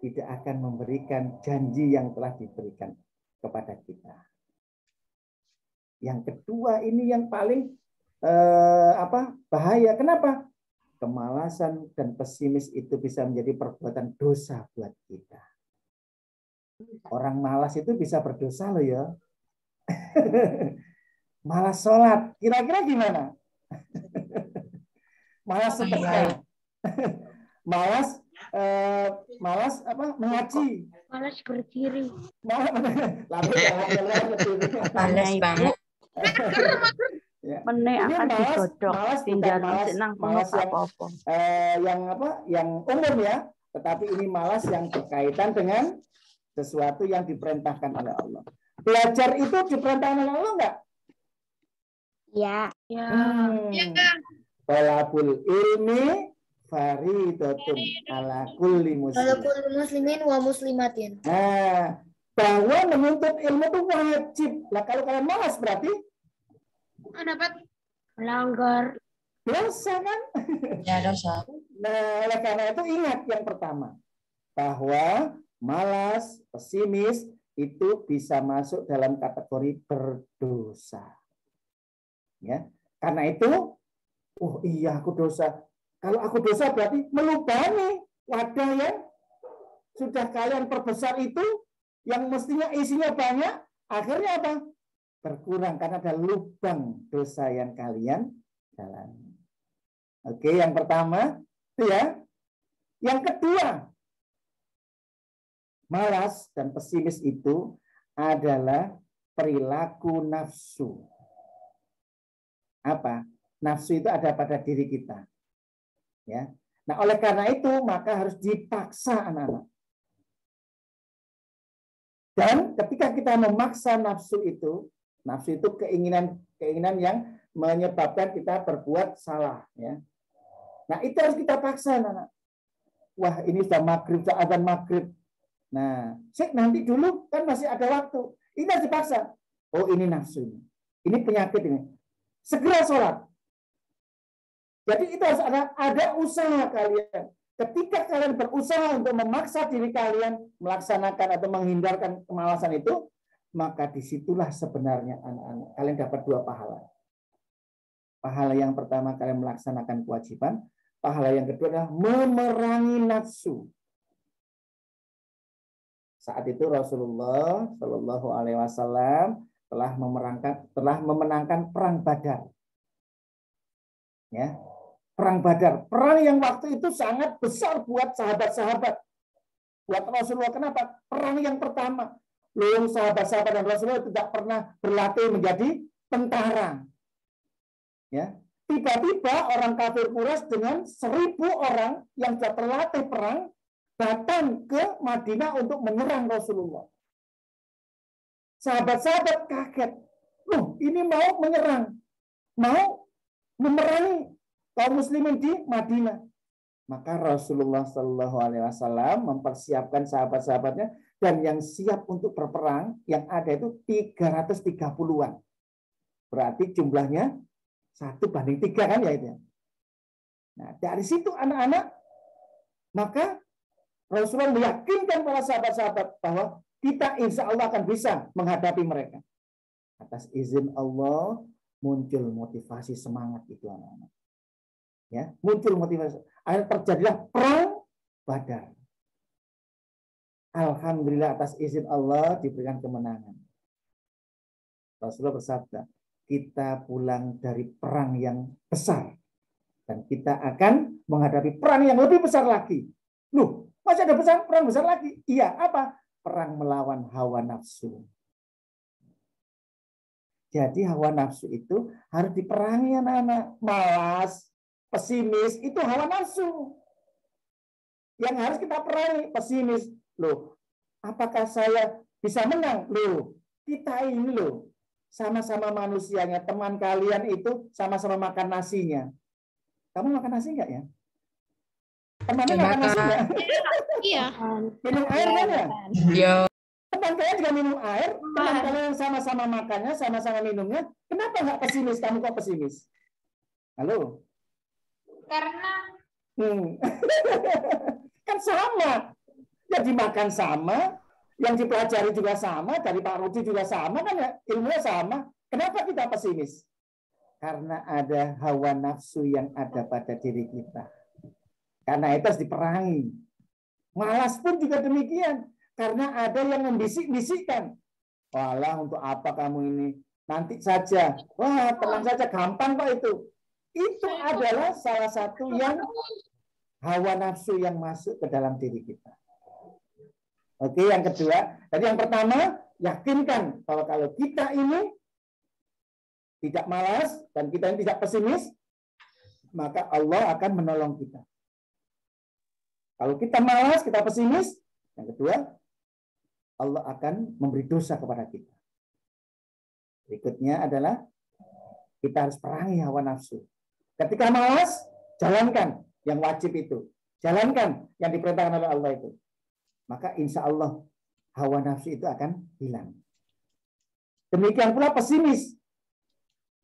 tidak akan memberikan janji yang telah diberikan kepada kita. Yang kedua ini yang paling bahaya. Kenapa? Kemalasan dan pesimis itu bisa menjadi perbuatan dosa buat kita. Orang malas itu bisa berdosa loh ya. Malas sholat, kira-kira gimana? Malas sedekah, malas mengaji, Malas berdiri. Malas banget. Ini akan didodok, tinggal malas yang umum ya, tetapi ini malas yang berkaitan dengan sesuatu yang diperintahkan oleh Allah. Belajar itu diperintahkan oleh Allah enggak? Ya. Talabul ilmi faridatun ala kulli muslimin wa muslimatin. Nah, bahwa menuntut ilmu itu wajib. Lah kalau kalian malas berarti Dapat Melanggar. dosa kan? Ya, dosa. Nah, oleh karena itu ingat yang pertama, bahwa malas, pesimis itu bisa masuk dalam kategori berdosa. Ya, karena itu, oh iya aku dosa. Kalau aku dosa berarti melubani wadah yang sudah kalian perbesar itu, yang mestinya isinya banyak, akhirnya apa? Berkurang karena ada lubang dosa yang kalian jalani. Oke, yang pertama itu ya. Yang kedua, malas dan pesimis itu adalah perilaku nafsu. Apa? Nafsu itu ada pada diri kita. Ya. Nah, oleh karena itu maka harus dipaksa anak-anak. Dan ketika kita memaksa nafsu itu keinginan yang menyebabkan kita berbuat salah. Ya. Nah, itu harus kita paksa anak-anak. Wah, ini sudah maghrib, sudah adzan maghrib. Nah, nanti dulu kan masih ada waktu. Ini harus dipaksa. Oh, ini nafsu. Ini penyakit ini. Segera sholat. Jadi itu harus ada usaha kalian. Ketika kalian berusaha untuk memaksa diri kalian melaksanakan atau menghindarkan kemalasan itu, maka disitulah sebenarnya anak-anak kalian dapat dua pahala. Pahala yang pertama kalian melaksanakan kewajiban. Pahala yang kedua adalah memerangi nafsu. Saat itu Rasulullah Shallallahu Alaihi Wasallam telah memenangkan perang Badar. Ya, perang Badar, perang yang waktu itu sangat besar buat sahabat-sahabat, buat Rasulullah. Kenapa? Perang yang pertama. Belum sahabat-sahabat dan Rasulullah tidak pernah berlatih menjadi tentara. Ya, tiba-tiba orang kafir Quraisy dengan 1.000 orang yang sudah terlatih perang datang ke Madinah untuk menyerang Rasulullah. Sahabat-sahabat kaget. Loh, ini mau menyerang, mau memerangi kaum muslimin di Madinah. Maka Rasulullah Shallallahu Alaihi Wasallam mempersiapkan sahabat-sahabatnya, dan yang siap untuk berperang yang ada itu 330-an. Berarti jumlahnya 1:3 kan ya itu. Nah, dari situ anak-anak, maka Rasulullah meyakinkan para sahabat-sahabat bahwa kita insya Allah akan bisa menghadapi mereka. Atas izin Allah muncul motivasi semangat itu anak-anak. Ya, muncul motivasi. Akhirnya terjadilah perang Badar. Alhamdulillah atas izin Allah diberikan kemenangan. Rasulullah bersabda, kita pulang dari perang yang besar dan kita akan menghadapi perang yang lebih besar lagi. Loh, masih ada perang besar lagi? Iya, apa? Perang melawan hawa nafsu. Jadi hawa nafsu itu harus diperangi anak-anak. Malas, pesimis, itu hawa nafsu. Yang harus kita perangi, pesimis. Loh, apakah saya bisa menang? Loh, kita ini loh, sama-sama manusianya. Teman kalian itu sama-sama makan nasinya. Kamu makan nasi enggak ya? Temannya makan nasi enggak? Iya. Minum air kan ya? Iya. Teman kalian juga minum air, teman kalian sama-sama makannya, sama-sama minumnya. Kenapa nggak pesimis? Kamu kok pesimis? Halo? Karena Kan sama. Ya dimakan sama, yang dipelajari juga sama, dari Pak Rudi juga sama, kan ya? Ilmunya sama. Kenapa kita pesimis? Karena ada hawa nafsu yang ada pada diri kita. Karena itu harus diperangi. Malas pun juga demikian. Karena ada yang membisik-bisikkan. Walah, untuk apa kamu ini? Nanti saja. Wah, tenang saja. Gampang kok itu. Itu adalah salah satu yang hawa nafsu yang masuk ke dalam diri kita. Oke, yang kedua. Jadi yang pertama, yakinkan bahwa kalau kita ini tidak malas dan kita ini tidak pesimis, maka Allah akan menolong kita. Kalau kita malas, kita pesimis, yang kedua, Allah akan memberi dosa kepada kita. Berikutnya adalah kita harus perangi hawa nafsu. Ketika malas, jalankan yang wajib itu. Jalankan yang diperintahkan oleh Allah itu. Maka insya Allah hawa nafsu itu akan hilang. Demikian pula pesimis.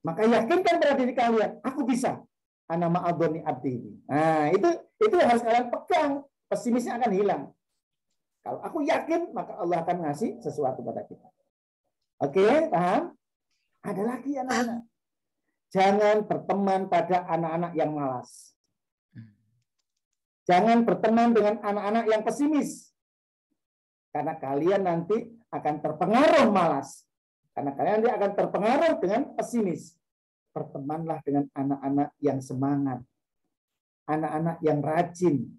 Maka yakinkan pada diri kalian, aku bisa. Ana ma'adhoni abdi. Nah, itu yang harus kalian pegang. Pesimisnya akan hilang. Kalau aku yakin, maka Allah akan ngasih sesuatu pada kita. Oke, paham? Ada lagi anak-anak. Jangan berteman pada anak-anak yang malas. Jangan berteman dengan anak-anak yang pesimis. Karena kalian nanti akan terpengaruh malas. Karena kalian nanti akan terpengaruh dengan pesimis. Bertemanlah dengan anak-anak yang semangat. Anak-anak yang rajin.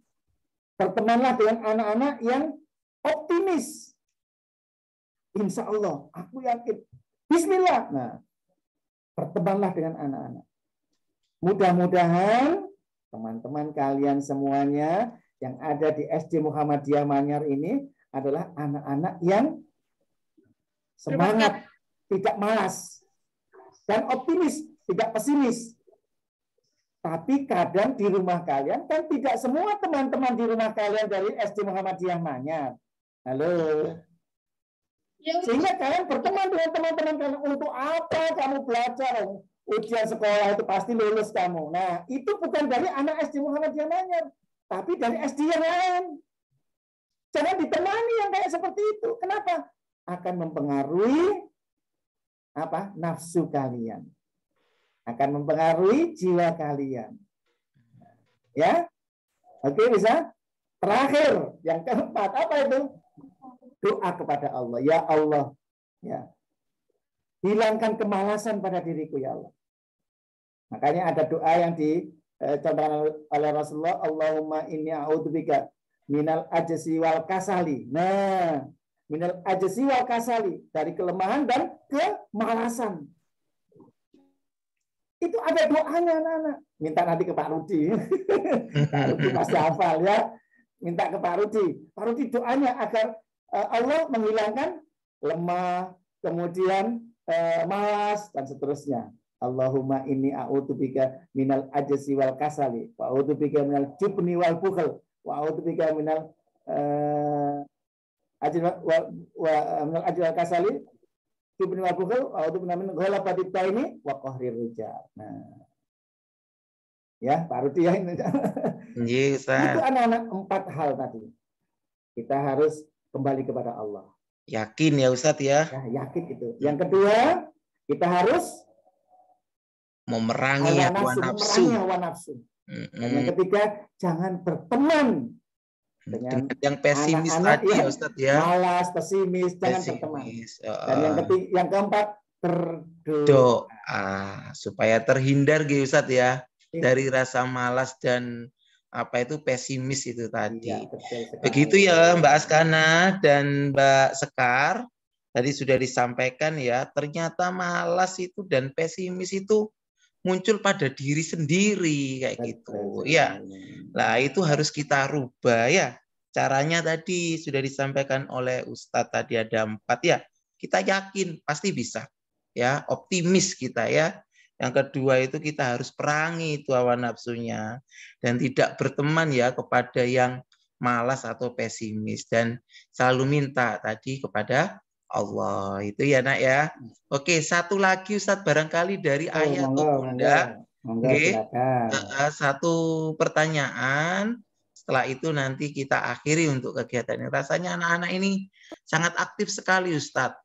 Bertemanlah dengan anak-anak yang optimis. Insya Allah, aku yakin. Bismillah. Nah, bertemanlah dengan anak-anak. Mudah-mudahan teman-teman kalian semuanya yang ada di SD Muhammadiyah Manyar ini adalah anak-anak yang semangat, tidak malas, dan optimis, tidak pesimis. Tapi kadang di rumah kalian, kan tidak semua teman-teman di rumah kalian dari SD Muhammadiyah Manyar. Halo. Sehingga kalian berteman dengan teman-teman kalian. Untuk apa kamu belajar? Ujian sekolah itu pasti lulus kamu. Nah, itu bukan dari anak SD Muhammadiyah Manyar, tapi dari SD yang lain. Jangan ditemani yang kayak seperti itu. Kenapa? Akan mempengaruhi apa? Nafsu kalian. Akan mempengaruhi jiwa kalian. Ya? Oke, bisa? Terakhir, yang keempat, apa itu? Doa kepada Allah. Ya Allah, ya, hilangkan kemalasan pada diriku, ya Allah. Makanya ada doa yang dicontohkan oleh Rasulullah, Allahumma inni a'udzubika minal ajzi wal kasali. Nah, minal ajzi wal kasali, dari kelemahan dan kemalasan. Itu ada doanya, anak-anak. Minta nanti ke Pak Rudi. Pak Rudi pasti hafal ya. Minta ke Pak Rudi. Pak Rudi doanya agar Allah menghilangkan lemah, kemudian malas, dan seterusnya. Allahumma inni a'udzubika minal ajzi wal kasali, wa a'udzubika minal jubni wal bukhl, wa a'udzubika minal ajzi wal kasali, ibnu Abdul min ghalabatit taini wa qahrir rijal. Nah. Ya, Pak Rudi ya ini. Iya, Ustaz. Itu anak-anak 4 hal tadi. Kita harus kembali kepada Allah. Yakin ya Ustaz ya. Ya, yakin itu. Yang kedua, kita harus memerangi hawa nafsu. Dan yang ketiga, jangan berteman dengan yang pesimis tadi ya Ustaz ya. Malas, pesimis, jangan berteman. Dan yang keempat, berdoa supaya terhindar gitu Ustaz ya dari rasa malas dan pesimis itu tadi. Ya, begitu ya Mbak Askana dan Mbak Sekar. Tadi sudah disampaikan ya, ternyata malas itu dan pesimis itu muncul pada diri sendiri kayak gitu. Ya. Nah, itu harus kita rubah ya. Caranya tadi sudah disampaikan oleh Ustadz tadi ada 4 ya. Kita yakin pasti bisa. Ya, optimis kita ya. Yang kedua itu kita harus perangi itu hawa nafsunya dan tidak berteman ya kepada yang malas atau pesimis dan selalu minta tadi kepada Allah. Itu ya Nak ya. Oke, satu lagi Ustadz barangkali dari ayah atau Bunda. Oke. Satu pertanyaan. Setelah itu nanti kita akhiri untuk kegiatan ini. Rasanya anak-anak ini sangat aktif sekali Ustadz.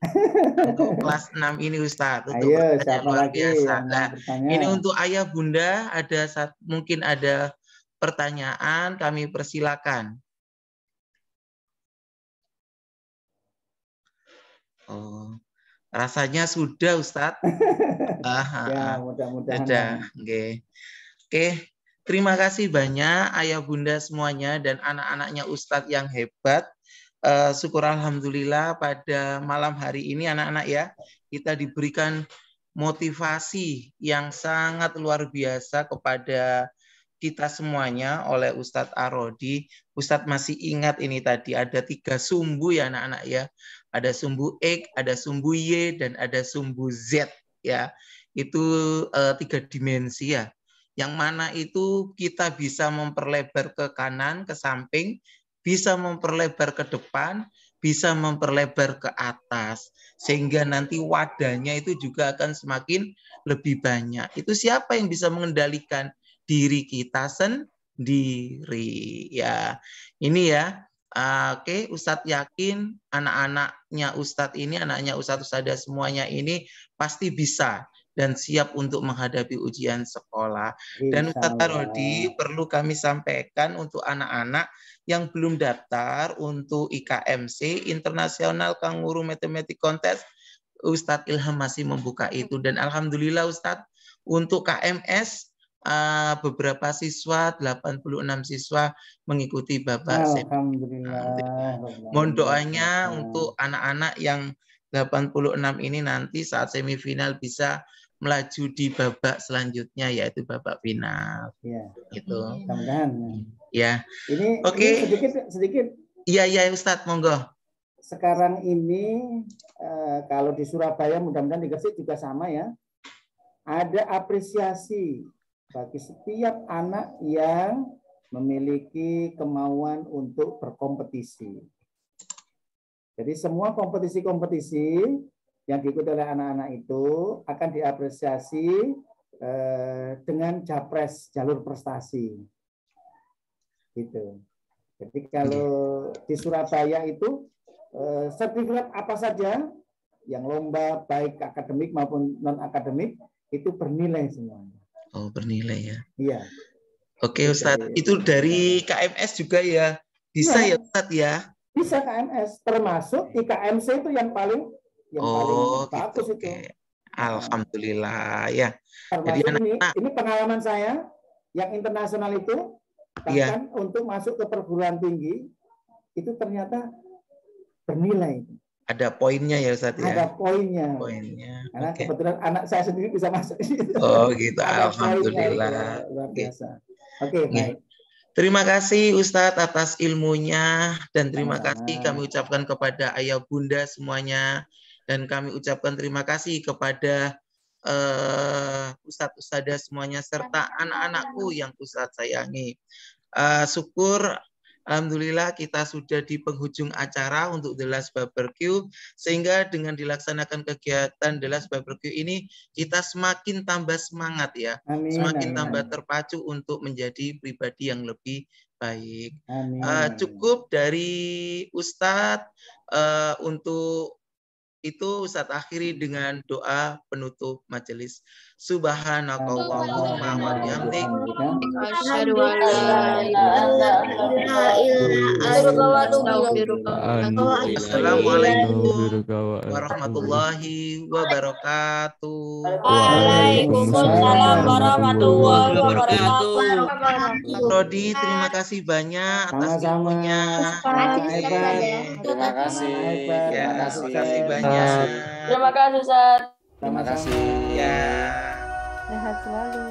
Untuk kelas 6 ini Ustadz. Untuk pertanyaan luar biasa. Nah, ini untuk ayah bunda mungkin ada pertanyaan, kami persilakan. Oh, rasanya sudah Ustadz. Ya, mudah-mudahan. Oke. Terima kasih banyak ayah bunda semuanya dan anak-anaknya Ustadz yang hebat. Syukur alhamdulillah pada malam hari ini anak-anak ya kita diberikan motivasi yang sangat luar biasa kepada kita semuanya oleh Ustadz Arodi. Ustadz masih ingat ini tadi ada 3 sumbu ya anak-anak ya. Ada sumbu X, ada sumbu Y dan ada sumbu Z ya. Itu 3 dimensi ya. Yang mana itu kita bisa memperlebar ke kanan, ke samping, bisa memperlebar ke depan, bisa memperlebar ke atas. Sehingga nanti wadahnya itu juga akan semakin lebih banyak. Itu siapa yang bisa mengendalikan diri kita sendiri. Ya, ini ya. Oke, Ustadz yakin anak-anaknya Ustadz ini, anaknya Ustadz-Ustadzah semuanya ini pasti bisa dan siap untuk menghadapi ujian sekolah. Dan Ustadz Arodi perlu kami sampaikan untuk anak-anak yang belum daftar untuk IKMC, International Kanguru Mathematics Contest, Ustadz Ilham masih membuka itu. Dan alhamdulillah Ustadz, untuk KMS, beberapa siswa, 86 siswa mengikuti babak Alhamdulillah. Mohon doanya untuk anak-anak yang 86 ini nanti saat semifinal bisa melaju di babak selanjutnya yaitu babak final. Ya. Gitu. Mudah-mudahan. Ya. Ini sedikit. Iya Ustadz, monggo. Sekarang ini kalau di Surabaya mudah-mudahan di Gresik juga sama ya. Ada apresiasi bagi setiap anak yang memiliki kemauan untuk berkompetisi. Jadi semua kompetisi-kompetisi yang diikuti oleh anak-anak itu akan diapresiasi dengan japres jalur prestasi. Gitu. Jadi kalau di Surabaya itu sertifikat apa saja yang lomba baik akademik maupun non akademik itu bernilai semuanya. Oh, bernilai ya. Iya. Oke Ustadz, itu dari KMS juga ya. Bisa ya Ustadz ya? Bisa KMS, termasuk IKMC itu yang paling bagus gitu, itu. Alhamdulillah ya. Jadi ini pengalaman saya yang internasional itu bahkan untuk masuk ke perguruan tinggi itu ternyata bernilai. Ada poinnya ya Ustadz ya. Ada poinnya. Karena kebetulan anak saya sendiri bisa masuk di situ. Oh gitu. Alhamdulillah. Luar biasa. Oke, baik. Terima kasih Ustadz atas ilmunya dan terima kasih kami ucapkan kepada ayah bunda semuanya dan kami ucapkan terima kasih kepada Ustadz-ustadzah semuanya serta anak-anakku yang Ustadz sayangi. Syukur Alhamdulillah kita sudah di penghujung acara untuk The Last Barbecue, sehingga dengan dilaksanakan kegiatan The Last Barbecue ini kita semakin tambah semangat ya, semakin tambah terpacu untuk menjadi pribadi yang lebih baik. Cukup dari Ustadz. Untuk itu Ustadz akhiri dengan doa penutup majelis. Subhanakallahumma wa bihamdik. Asyhadu an la ilaha illa anta. Assalamualaikum warahmatullahi wabarakatuh. Waalaikumsalam warahmatullahi wabarakatuh. Rodi, terima kasih banyak atas ilmunya. Terima kasih. Ya, terima kasih banyak. Terima kasih, Ustaz. Terima kasih. Ya. Sehat selalu.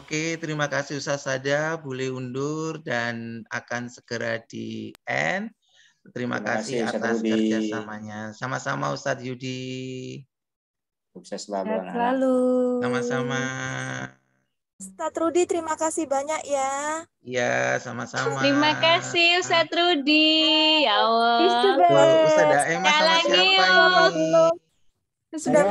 Oke, terima kasih Ustaz Sada, boleh undur dan akan segera di end. Terima kasih atas kerjasamanya. Sama-sama Ustadz Yudi. Sukses selalu. Sama-sama. Ustadz Rudi, terima kasih banyak ya. Iya, sama-sama. Terima kasih Ustadz Rudi. Ya Allah. Ustadz Daemah sama siapa ini? Sudah